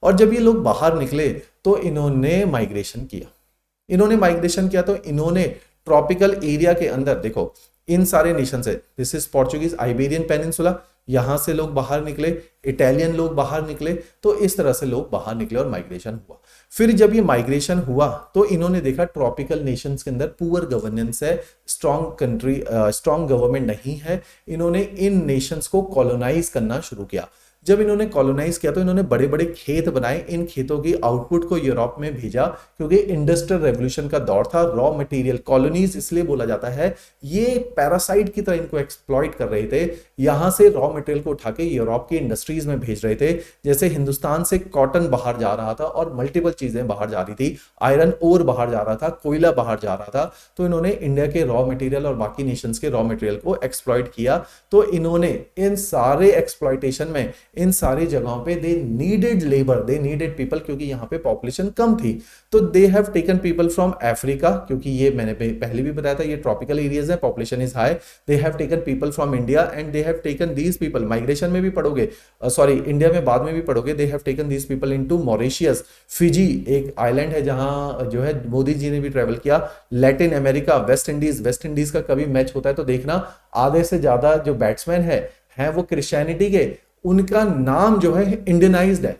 और जब ये लोग बाहर निकले तो इन्होंने माइग्रेशन किया, तो इन्होंने ट्रॉपिकल एरिया के अंदर, देखो इन सारे नेशन से, this is Portuguese Iberian peninsula, यहां से लोग बाहर निकले, इटालियन लोग बाहर निकले, तो इस तरह से लोग बाहर निकले और माइग्रेशन हुआ। फिर जब ये माइग्रेशन हुआ तो इन्होंने देखा ट्रॉपिकल नेशंस के अंदर पुअर गवर्नेंस है, स्ट्रॉन्ग गवर्नमेंट नहीं है, इन्होंने इन नेशंस को कॉलोनाइज करना शुरू किया। जब इन्होंने कॉलोनाइज किया तो इन्होंने बड़े बड़े खेत बनाए, इन खेतों की आउटपुट को यूरोप में भेजा, क्योंकि इंडस्ट्रियल रेवोल्यूशन का दौर था। रॉ मटेरियल, कॉलोनीज इसलिए बोला जाता है, ये पैरासाइट की तरह इनको एक्सप्लॉइट कर रहे थे, यहां से रॉ मटेरियल को उठा के यूरोप की इंडस्ट्रीज में भेज रहे थे। जैसे हिंदुस्तान से कॉटन बाहर जा रहा था और मल्टीपल चीजें बाहर जा रही थी, आयरन ओर बाहर जा रहा था, कोयला बाहर जा रहा था, तो इन्होंने इंडिया के रॉ मटेरियल और बाकी नेशंस के रॉ मटेरियल को एक्सप्लॉइट किया। तो इन्होंने इन सारे एक्सप्लॉइटेशन में, इन सारी जगहों पे they needed labour, they needed people, क्योंकि यहाँ पे पॉपुलेशन कम थी, तो they have taken people from Africa, क्योंकि ये मैंने पहले भी बताया था ये ट्रॉपिकल एरियाज है, population is high, they have taken people from India and they have taken these people, migration में भी पढ़ोगे, सॉरी इंडिया में बाद में भी पढ़ोगे, they have taken these people into Mauritius, Fiji एक आइलैंड है जहां जो है मोदी जी ने भी ट्रेवल किया, लैटिन अमेरिका, वेस्ट इंडीज का कभी मैच होता है तो देखना आधे से ज्यादा जो बैट्समैन है वो क्रिश्चियनिटी के, उनका नाम जो है इंडियनाइज्ड है।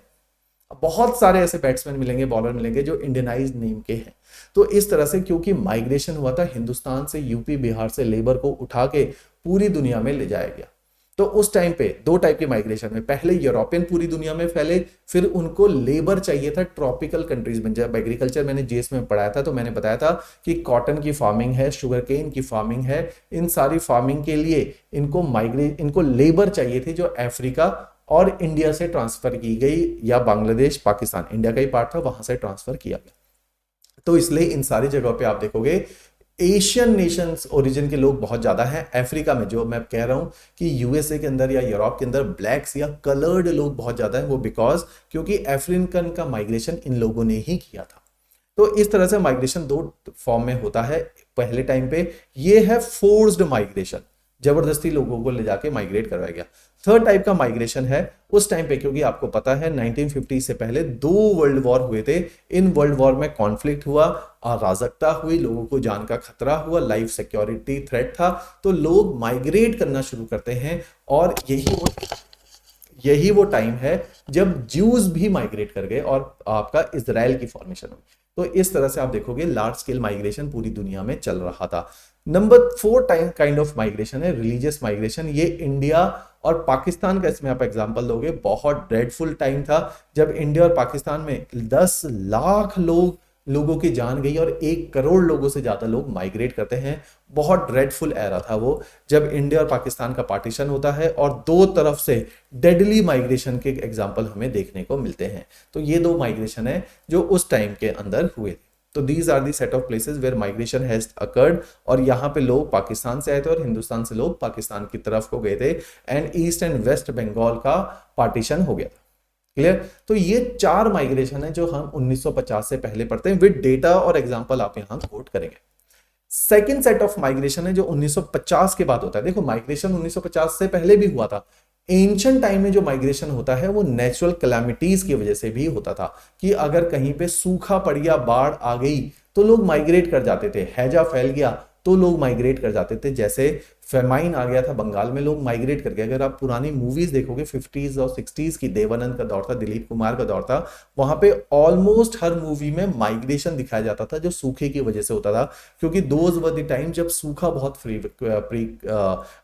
बहुत सारे ऐसे बैट्समैन मिलेंगे, बॉलर मिलेंगे जो इंडियनाइज्ड नेम के हैं। तो इस तरह से क्योंकि माइग्रेशन हुआ था, हिंदुस्तान से, यूपी बिहार से लेबर को उठा के पूरी दुनिया में ले जाया गया। तो उस टाइम पे दो टाइप के माइग्रेशन में, पहले यूरोपियन पूरी दुनिया में फैले, फिर उनको लेबर चाहिए था ट्रॉपिकल कंट्रीज में। जब एग्रीकल्चर मैंने जीएस में पढ़ाया था तो मैंने बताया था कि कॉटन की फार्मिंग है, शुगर केन की फार्मिंग है, इन सारी फार्मिंग के लिए इनको लेबर चाहिए थी जो अफ्रीका और इंडिया से ट्रांसफर की गई, या बांग्लादेश, पाकिस्तान इंडिया का ही पार्ट था, वहां से ट्रांसफर किया गया। तो इसलिए इन सारी जगहों पे आप देखोगे एशियन नेशंस ओरिजिन के लोग बहुत ज्यादा हैं। अफ्रीका में जो मैं कह रहा हूं कि यूएसए के अंदर या यूरोप के अंदर ब्लैक्स या कलर्ड लोग बहुत ज्यादा हैं, वो बिकॉज क्योंकि अफ्रीकन का माइग्रेशन इन लोगों ने ही किया था। तो इस तरह से माइग्रेशन दो फॉर्म में होता है। पहले टाइम पे ये है फोर्स्ड माइग्रेशन, जबरदस्ती लोगों को ले जाके माइग्रेट करवाया गया। थर्ड टाइप का माइग्रेशन है उस टाइम पे, क्योंकि आपको पता है 1950 से पहले 2 वर्ल्ड वॉर हुए थे। इन वर्ल्ड वॉर में कॉन्फ्लिक्ट हुआ, अराजकता हुई, लोगों को जान का खतरा हुआ, लाइफ सिक्योरिटी थ्रेट था, तो लोग माइग्रेट करना शुरू करते हैं। और यही वो टाइम है जब ज्यूज भी माइग्रेट कर गए और आपका इजराइल की फॉर्मेशन हुई। तो इस तरह से आप देखोगे लार्ज स्केल माइग्रेशन पूरी दुनिया में चल रहा था। Number 4 time kind of migration है रिलीजियस माइग्रेशन। ये इंडिया और पाकिस्तान का इसमें आप एग्जांपल लोगे, बहुत ड्रेडफुल टाइम था जब इंडिया और पाकिस्तान में 10 लाख लोगों की जान गई और 1 करोड़ लोगों से ज्यादा लोग माइग्रेट करते हैं। बहुत ड्रेडफुल एरा था वो, जब इंडिया और पाकिस्तान का पार्टीशन होता है और दो तरफ से डेडली माइग्रेशन के एग्जांपल हमें देखने को मिलते हैं। तो ये 2 माइग्रेशन है जो उस टाइम के अंदर हुए थे। तो these are the set of places where migration has occurred, और यहाँ पे लोग पाकिस्तान से आए थे और हिंदुस्तान से लोग पाकिस्तान की तरफ को गए थे, and east and west Bengal का पार्टीशन हो गया था। क्लियर? तो ये 4 माइग्रेशन है जो हम 1950 से पहले पढ़ते हैं, विद डेटा और एग्जांपल आप यहां कोट करेंगे। सेकंड सेट ऑफ माइग्रेशन है जो 1950 के बाद होता है। देखो माइग्रेशन 1950 से पहले भी हुआ था। एंशिएंट टाइम में जो माइग्रेशन होता है वो नेचुरल कैलामिटीज की वजह से भी होता था, कि अगर कहीं पे सूखा पड़ गया, बाढ़ आ गई, तो लोग माइग्रेट कर जाते थे। हैजा फैल गया तो लोग माइग्रेट कर जाते थे। जैसे फेमाइन आ गया था बंगाल में, लोग माइग्रेट कर गए। अगर आप पुरानी मूवीज देखोगे 50s और 60s की, देवानंद का दौर था, दिलीप कुमार का दौर था, वहां पे ऑलमोस्ट हर मूवी में माइग्रेशन दिखाया जाता था जो सूखे की वजह से होता था, क्योंकि दोज वर द टाइम जब सूखा बहुत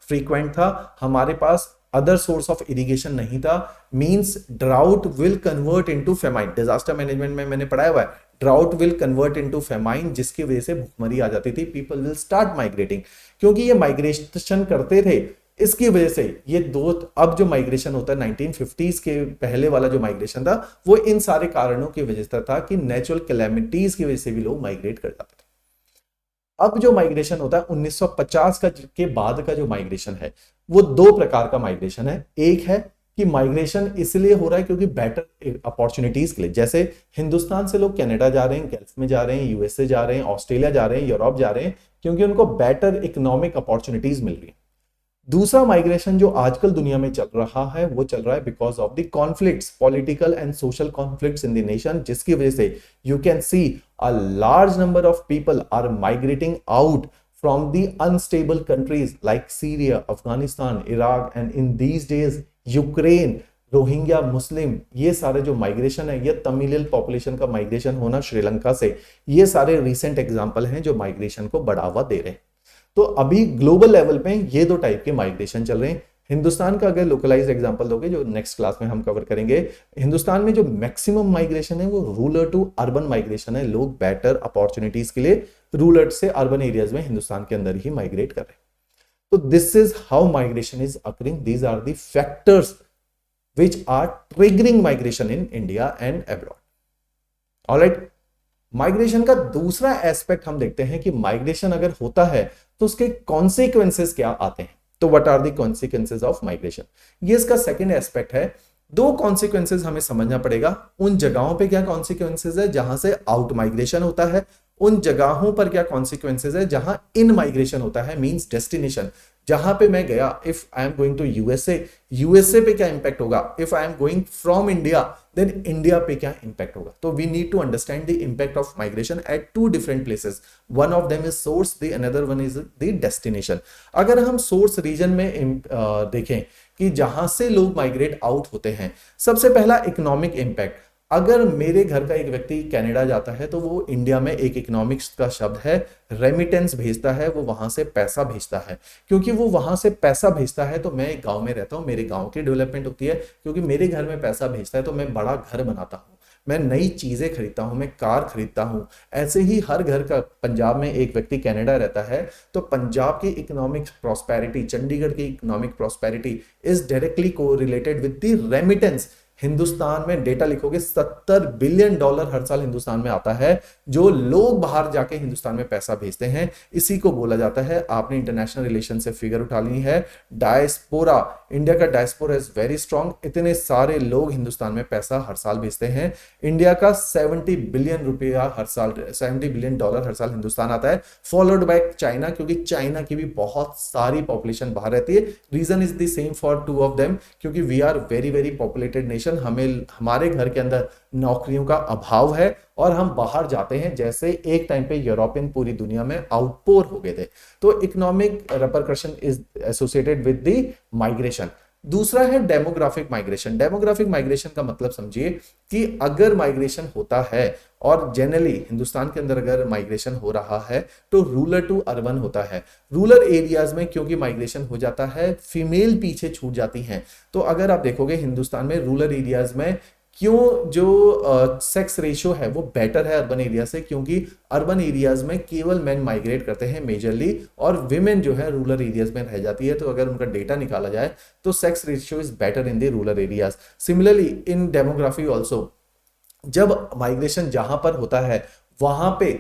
फ्रीक्वेंट था, हमारे पास अदर सोर्स ऑफ इरिगेशन नहीं था। Means drought will convert into famine. Disaster management में मैंने पढ़ाया हुआ है, drought will convert into famine, जिसकी वजह से भूखमरी आ जाती थी। पीपल विल स्टार्ट माइग्रेटिंग, क्योंकि ये माइग्रेशन करते थे, इसकी वजह से ये दो, अब जो माइग्रेशन होता है 1950s के पहले वाला जो माइग्रेशन था, वो इन सारे कारणों की वजह से था कि नेचुरल कैलेमिटीज की वजह से भी लोग माइग्रेट कर जाते थे। अब जो माइग्रेशन होता है 1950 के बाद का जो माइग्रेशन है, वो 2 प्रकार का माइग्रेशन है। एक है कि माइग्रेशन इसलिए हो रहा है क्योंकि बेटर अपॉर्चुनिटीज के लिए, जैसे हिंदुस्तान से लोग कनाडा जा रहे हैं, गल्फ में जा रहे हैं, यूएसए जा रहे हैं, ऑस्ट्रेलिया जा रहे हैं, यूरोप जा रहे हैं, क्योंकि उनको बेटर इकोनॉमिक अपॉर्चुनिटीज मिल रही है। दूसरा माइग्रेशन जो आजकल दुनिया में चल रहा है, वो चल रहा है because of the conflicts, political and social conflicts in the nation, जिसकी वजह से you can see a large number of people are migrating out from the unstable countries like Syria, Afghanistan, Iraq, and in these days Ukraine, Rohingya Muslim, ये सारे जो migration है, ये Tamilian population का migration होना श्रीलंका से, ये सारे रिसेंट एग्जांपल हैं जो माइग्रेशन को बढ़ावा दे रहे हैं। तो अभी ग्लोबल लेवल पे ये 2 टाइप के माइग्रेशन चल रहे हैं। हिंदुस्तान का अगर लोकलाइज एग्जांपल दोगे, जो नेक्स्ट क्लास में हम कवर करेंगे, हिंदुस्तान में जो मैक्सिमम माइग्रेशन है वो रूरल टू अर्बन माइग्रेशन है। लोग बेटर अपॉर्चुनिटीज के लिए रूरल से अर्बन एरियाज में हिंदुस्तान के अंदर ही माइग्रेट कर रहे हैं। तो this is how migration is occurring, these are the factors which are triggering migration in India and abroad. Alright, migration का दूसरा एस्पेक्ट हम देखते हैं कि माइग्रेशन अगर होता है तो उसके कॉन्सिक्वेंसेस क्या आते हैं। तो what are the consequences of migration, ये इसका सेकंड एस्पेक्ट है। 2 कॉन्सिक्वेंसेस हमें समझना पड़ेगा। उन जगहों पे क्या कॉन्सिक्वेंसेस है जहां से आउट माइग्रेशन होता है, उन जगहों पर क्या कॉन्सिक्वेंसेस है जहां इन माइग्रेशन होता है, मींस डेस्टिनेशन, जहां पे मैं गया। If I am going to USA पे क्या इंपैक्ट होगा, if I am going from India then India पे क्या इंपैक्ट होगा। तो we need to understand the impact of migration at 2 different places, one of them is source, the another one is the destination. अगर हम source reason में देखें कि जहां से लोग माइग्रेट आउट होते हैं, सबसे पहला इकोनॉमिक इंपैक्ट। अगर मेरे घर का एक व्यक्ति कनाडा जाता है तो वो इंडिया में एक इकोनॉमिक्स का शब्द है रेमिटेंस भेजता है, वो वहां से पैसा भेजता है। क्योंकि वो वहां से पैसा भेजता है तो मैं एक गांव में रहता हूँ, मेरे गांव की डेवलपमेंट होती है। क्योंकि मेरे घर में पैसा भेजता है तो मैं बड़ा घर बनाता हूँ, मैं नई चीजें खरीदता हूँ, मैं कार खरीदता हूँ। ऐसे ही हर घर का, पंजाब में एक व्यक्ति कनाडा रहता है तो पंजाब की इकोनॉमिक प्रॉस्पेरिटी, चंडीगढ़ की इकोनॉमिक प्रॉस्पेरिटी इज डायरेक्टली को related with the remittance. Hindustan में डेटा लिखोगे $70 बिलियन हर साल हिंदुस्तान में आता है, जो लोग बाहर जाके हिंदुस्तान में पैसा भेजते हैं। इसी को बोला जाता है, आपने इंटरनेशनल रिलेशन से फिगर उठा ली है, डायस्पोरा। इंडिया का डायस्पोरा इज वेरी स्ट्रांग, इतने सारे लोग हिंदुस्तान में पैसा हर साल भेजते हैं। इंडिया का 70 बिलियन रुपया हर साल, $70 बिलियन हर साल हिंदुस्तान आता है। फॉलोड बाय चाइना, क्योंकि चाइना की भी बहुत सारी पॉपुलेशन बाहर रहती है। Reason is the same for two of them, क्योंकि we are very very populated nation. हमें, हमारे घर के अंदर नौकरियों का अभाव है और हम बाहर जाते हैं, जैसे एक टाइम पे यूरोपियन पूरी दुनिया में आउटपोर हो गए थे। तो economic repercussion is associated with the migration. दूसरा है डेमोग्राफिक माइग्रेशन। डेमोग्राफिक माइग्रेशन का मतलब समझिए कि अगर माइग्रेशन होता है, और जनरली हिंदुस्तान के अंदर अगर माइग्रेशन हो रहा है तो रूरल टू अर्बन होता है। रूरल एरियाज में क्योंकि माइग्रेशन हो जाता है, फीमेल पीछे छूट जाती हैं। तो अगर आप देखोगे हिंदुस्तान में रूरल एरियाज में क्यों जो सेक्स रेशियो है वो बेटर है अर्बन एरिया से, क्योंकि अर्बन एरियाज में केवल मेन माइग्रेट करते हैं मेजरली, और विमेन जो है रूरल एरियाज में रह जाती है। तो अगर उनका डेटा निकाला जाए तो sex ratio is better in the rural areas. Similarly in demography also, जब माइग्रेशन जहां पर होता है वहां पे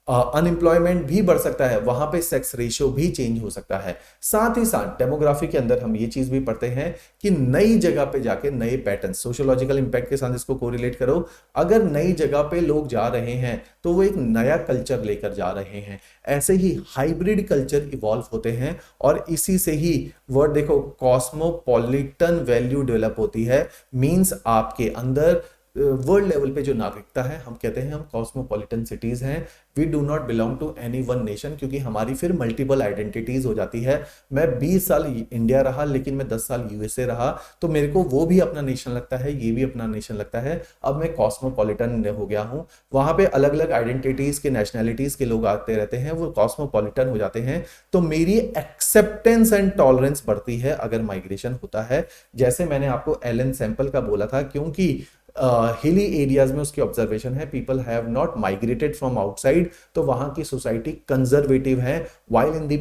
अनएम्प्लॉयमेंट भी बढ़ सकता है, वहां पे सेक्स रेशियो भी चेंज हो सकता है। साथ ही साथ डेमोग्राफी के अंदर हम ये चीज भी पढ़ते हैं कि नई जगह पे जाके नए पैटर्न, सोशियोलॉजिकल इंपैक्ट के साथ इसको कोरिलेट करो। अगर नई जगह पे लोग जा रहे हैं तो वो एक नया कल्चर लेकर जा रहे हैं। ऐसे ही हाइब्रिड कल्चर इवॉल्व होते हैं, और इसी से ही वर्ड देखो कॉस्मोपॉलिटन वैल्यू डेवलप होती है। मींस आपके अंदर वर्ल्ड लेवल पे जो नागरिकता है, हम कहते हैं हम कॉस्मोपॉलिटन सिटीज हैं। We do not belong to any one nation, क्योंकि हमारी फिर मल्टीपल आइडेंटिटीज हो जाती है। मैं 20 साल इंडिया रहा, लेकिन मैं 10 साल यूएसए रहा, तो मेरे को वो भी अपना नेशन लगता है, ये भी अपना नेशन लगता है। अब मैं कॉस्मोपॉलिटन हो गया हूँ। वहां पे अलग अलग आइडेंटिटीज के, नेशनैलिटीज के लोग आते रहते हैं, वो कॉस्मोपॉलिटन हो जाते हैं। तो मेरी एक्सेप्टेंस एंड टॉलरेंस बढ़ती है अगर माइग्रेशन होता है। जैसे मैंने आपको एलन सैंपल का बोला था, क्योंकि हिली एरियाज में उसकी ऑब्जर्वेशन है, people have not migrated from outside, तो वहां की सोसाइटी कंजर्वेटिव है। While in the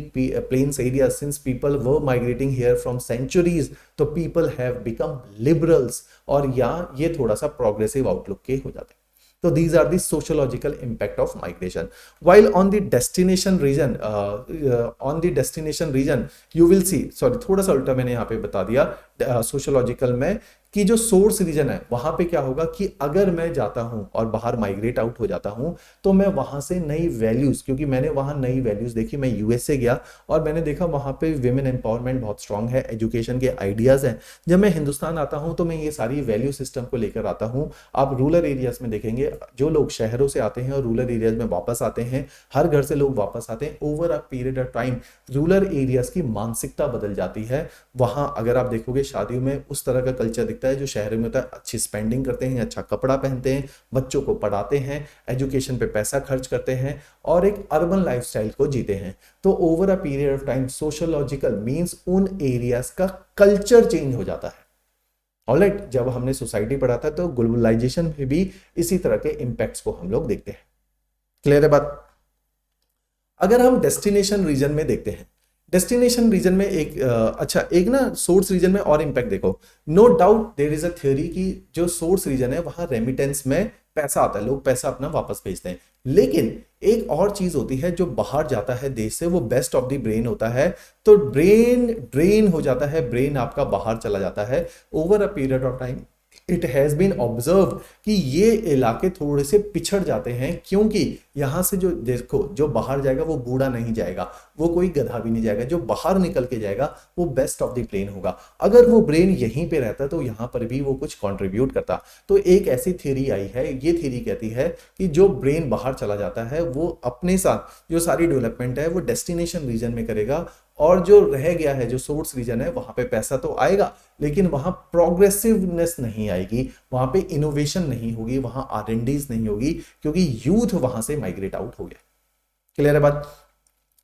plains area, since people were migrating here from centuries, तो पीपल हैव बिकम लिबरल्स, और यहाँ ये थोड़ा सा प्रोग्रेसिव आउटलुक के हो जाते हैं। So these are the sociological impact of migration. While on the destination region, you will see, sorry थोड़ा सा उल्टा मैंने यहाँ पे बता दिया सोशियोलॉजिकल में, कि जो सोर्स रीजन है वहां पे क्या होगा कि अगर मैं जाता हूं और बाहर माइग्रेट आउट हो जाता हूं तो मैं वहां से नई वैल्यूज, क्योंकि मैंने वहां नई वैल्यूज देखी। मैं यूएसए गया और मैंने देखा वहां पे विमेन एम्पावरमेंट बहुत स्ट्रांग है, एजुकेशन के आइडियाज हैं। जब मैं हिंदुस्तान आता हूं तो मैं ये सारी वैल्यू सिस्टम को लेकर आता हूं। आप रूरल एरियाज में देखेंगे, जो लोग शहरों से आते हैं और रूरल एरियाज में वापस आते हैं, हर घर से लोग वापस आते हैं, over a period of time rural areas की मानसिकता बदल जाती है। वहां अगर आप देखोगे शादियों में उस तरह का कल्चर दिखता है जो शहरों में होता है। अच्छी स्पेंडिंग करते हैं, अच्छा कपड़ा पहनते हैं, बच्चों को पढ़ाते हैं, एजुकेशन पे पैसा खर्च करते हैं, और एक अर्बन लाइफस्टाइल को जीते हैं। तो over a period of time sociological means उन एरियाज का कल्चर चेंज हो जाता है। ऑलराइट, जब हमने सोसाइटी पढ़ा था तो ग्लोबलाइजेशन में भी इसी तरह के इंपैक्ट्स को हम लोग देखते हैं। क्लियर है बात? अगर हम डेस्टिनेशन रीजन में देखते हैं, डेस्टिनेशन रीजन में एक ना सोर्स रीजन में और इंपैक्ट देखो। No doubt there is a theory कि जो सोर्स रीजन है वहां रेमिटेंस में पैसा आता है, लोग पैसा अपना वापस भेजते हैं। लेकिन एक और चीज होती है, जो बाहर जाता है देश से वो बेस्ट ऑफ द ब्रेन होता है। तो ब्रेन ड्रेन हो जाता है, ब्रेन आपका बाहर चला जाता है over a period of time. It has been observe कि ये इलाके थोड़े से पिछड़ जाते हैं, क्योंकि यहां से जो देखो जो बाहर जाएगा वो बूढ़ा नहीं जाएगा, वो कोई गधा भी नहीं जाएगा, जो बाहर निकल के जाएगा वो बेस्ट ऑफ द ब्रेन होगा। अगर वो ब्रेन यहीं पे रहता तो यहां पर भी वो कुछ कंट्रीब्यूट करता। तो एक ऐसी थ्योरी आई है, ये थ्योरी कहती है कि जो ब्रेन बाहर चला जाता है वो अपने साथ जो सारी डेवलपमेंट है वो डेस्टिनेशन रीजन में करेगा, और जो रह गया है, जो सोर्स रीजन है, वहां पे पैसा तो आएगा लेकिन वहां प्रोग्रेसिवनेस नहीं आएगी, वहां पे इनोवेशन नहीं होगी, वहां R&Ds नहीं होगी, क्योंकि यूथ वहां से माइग्रेट आउट हो गया। क्लियर है बात?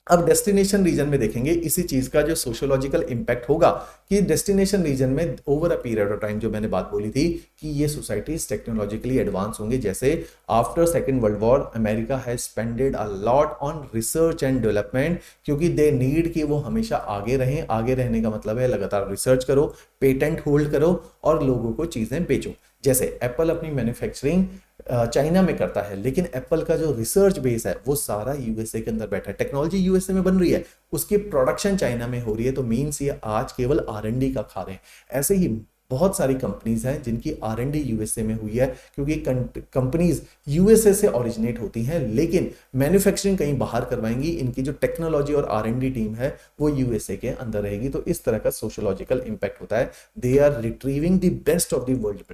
अब डेस्टिनेशन रीजन में देखेंगे इसी चीज का जो सोशियोलॉजिकल इंपैक्ट होगा कि डेस्टिनेशन रीजन में over a period of time, जो मैंने बात बोली थी कि ये सोसाइटीज टेक्नोलॉजिकली एडवांस होंगे। जैसे after second world war America has spended a lot on research and development, क्योंकि दे नीड कि वो हमेशा आगे रहें। आगे रहने का मतलब है लगातार रिसर्च करो, पेटेंट होल्ड करो और लोगों को चीजें बेचो। जैसे एप्पल अपनी मैन्युफैक्चरिंग चाइना में करता है, लेकिन एप्पल का जो रिसर्च बेस है वो सारा यूएसए के अंदर बैठा है, टेक्नोलॉजी यूएसए में बन रही है, उसकी प्रोडक्शन चाइना में हो रही है, तो मींस ये आज केवल R&D का खा रहे हैं। ऐसे ही बहुत सारी कंपनीज हैं जिनकी R&D यूएसए में हुई है, क्योंकि कंपनीज यूएसए से ओरिजिनेट होती हैं लेकिन मैन्युफैक्चरिंग कहीं बाहर करवाएंगी, इनकी जो टेक्नोलॉजी और R&D टीम है वो यूएसए के अंदर रहेगी। तो इस तरह का सोशियोलॉजिकल इंपैक्ट होता है। They are retrieving the best of the world.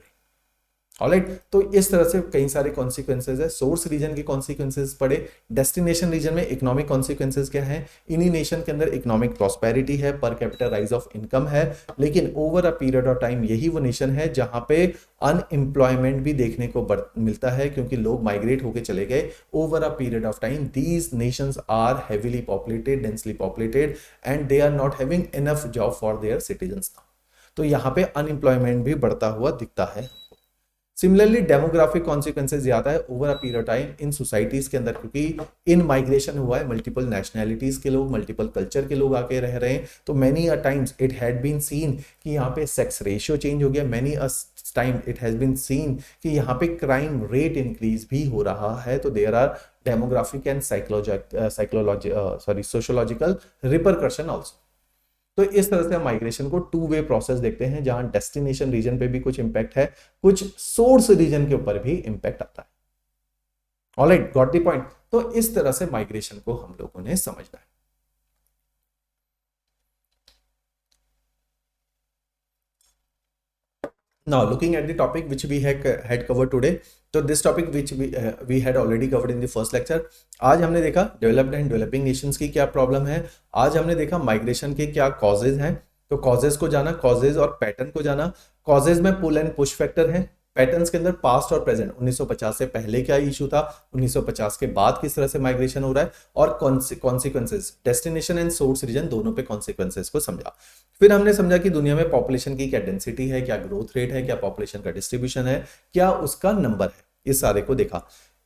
Alright, तो इस तरह से कई सारे कॉन्सिक्वेंसेज है। सोर्स रीजन के कॉन्सिक्वेंसेज पड़े, डेस्टिनेशन रीजन में इकोनॉमिक कॉन्सिक्वेंसेज क्या है, इन्हीं नेशन के अंदर इकोनॉमिक प्रॉस्पेरिटी है, पर कैपिटल राइज ऑफ इनकम है, लेकिन over a period of time यही वो नेशन है जहां पे अनएम्प्लॉयमेंट भी देखने को मिलता है, क्योंकि लोग माइग्रेट होकर चले गए। Over a period of time these nations are heavily populated, densely populated and they are not having enough job for their citizens. तो यहाँ पे अनएम्प्लॉयमेंट भी बढ़ता हुआ दिखता है। सिमिलरली डेमोग्राफिक कॉन्सिक्वेंसेज ज्यादा है over a period time in societies के अंदर, क्योंकि इन माइग्रेशन हुआ है, मल्टीपल नेशनैलिटीज के लोग, मल्टीपल कल्चर के लोग आके रह रहे हैं। तो many a times it had been seen कि यहाँ पे सेक्स रेशियो चेंज हो गया, many a time it has been seen कि यहाँ पे क्राइम रेट इंक्रीज भी हो रहा है। तो there are demographic and sociological repercussion also. तो इस तरह से हम माइग्रेशन को टू वे प्रोसेस देखते हैं, जहां डेस्टिनेशन रीजन पे भी कुछ इंपैक्ट है, कुछ सोर्स रीजन के ऊपर भी इंपैक्ट आता है। Alright, got the point. तो इस तरह से माइग्रेशन को हम लोगों ने समझना है। Now, looking at the topic which we had covered today, तो this topic which we had already covered in the first lecture। आज हमने देखा डेवलप्ड एंड डेवलपिंग नेशंस की क्या प्रॉब्लम है, आज हमने देखा माइग्रेशन के क्या कॉजेज हैं। तो कॉजेज को जाना, कॉजेज और पैटर्न को जाना। कॉजेज में पुल एंड पुश फैक्टर है, पैटर्न्स के अंदर पास्ट और प्रेजेंट, 1950 से पहले क्या इशू था, 1950 के बाद किस तरह से माइग्रेशन हो रहा है, और consequences destination and source region दोनों पे कॉन्सिक्वेंसेज को समझा। फिर हमने समझा कि दुनिया में पॉपुलेशन की क्या डेंसिटी है, क्या ग्रोथ रेट है, क्या पॉपुलेशन का डिस्ट्रीब्यूशन है, क्या उसका नंबर है, इस सारे को देखा।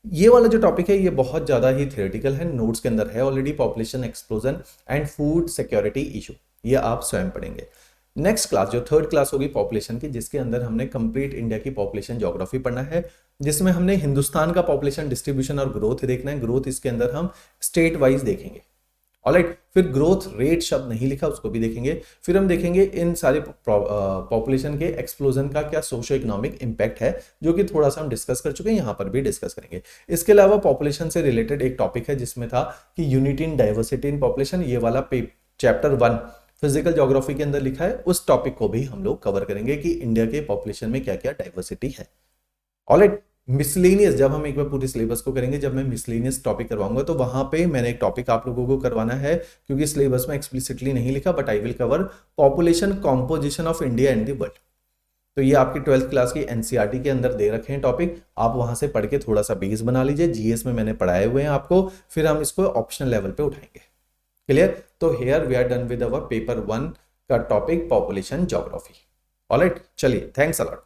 ये वाला जो टॉपिक है ये बहुत ज्यादा ही थियोरेटिकल है, नोट्स के अंदर है already, population explosion and food security issue, ये आप स्वयं पढ़ेंगे। नेक्स्ट क्लास जो थर्ड क्लास होगी पॉपुलेशन की, जिसके अंदर हमने कंप्लीट इंडिया की पॉपुलेशन ज्योग्राफी पढ़ना है, जिसमें हमने हिंदुस्तान का पॉपुलेशन डिस्ट्रीब्यूशन और ग्रोथ देखना है। ग्रोथ इसके अंदर हम स्टेट वाइज देखेंगे। ऑलराइट, फिर ग्रोथ रेट शब्द नहीं लिखा, उसको भी देखेंगे। फिर हम देखेंगे इन सारे पॉपुलेशन के एक्सप्लोजन का क्या सोशो इकोनॉमिक इंपैक्ट है, जो कि थोड़ा सा हम डिस्कस कर चुके हैं, यहाँ पर भी डिस्कस करेंगे। इसके अलावा पॉपुलेशन से रिलेटेड एक टॉपिक है जिसमें था कि unity in diversity in population, ये वाला चैप्टर 1 फिजिकल ज्योग्राफी के अंदर लिखा है, उस टॉपिक को भी हम लोग कवर करेंगे कि इंडिया के पॉपुलेशन में क्या क्या डाइवर्सिटी है। ऑलराइट, मिसलेनियस जब हम एक बार पूरे सिलेबस को करेंगे, जब मैं मिसलेनियस टॉपिक करवाऊंगा तो वहां पे मैंने एक टॉपिक आप लोगों को करवाना है, क्योंकि सिलेबस में एक्सप्लिसिटली नहीं लिखा, but I will cover population composition of India and the world. तो ये आपकी 12th क्लास की एनसीईआरटी के अंदर दे रखे हैं टॉपिक, आप वहां से पढ़ के थोड़ा सा बेस बना लीजिए। जीएस में मैंने पढ़ाए हुए हैं आपको, फिर हम इसको ऑप्शनल लेवल पे उठाएंगे। क्लियर? तो here we are done with our paper 1 का टॉपिक पॉपुलेशन ज्योग्राफी। ऑलराइट, चलिए, थैंक्स अ लॉट।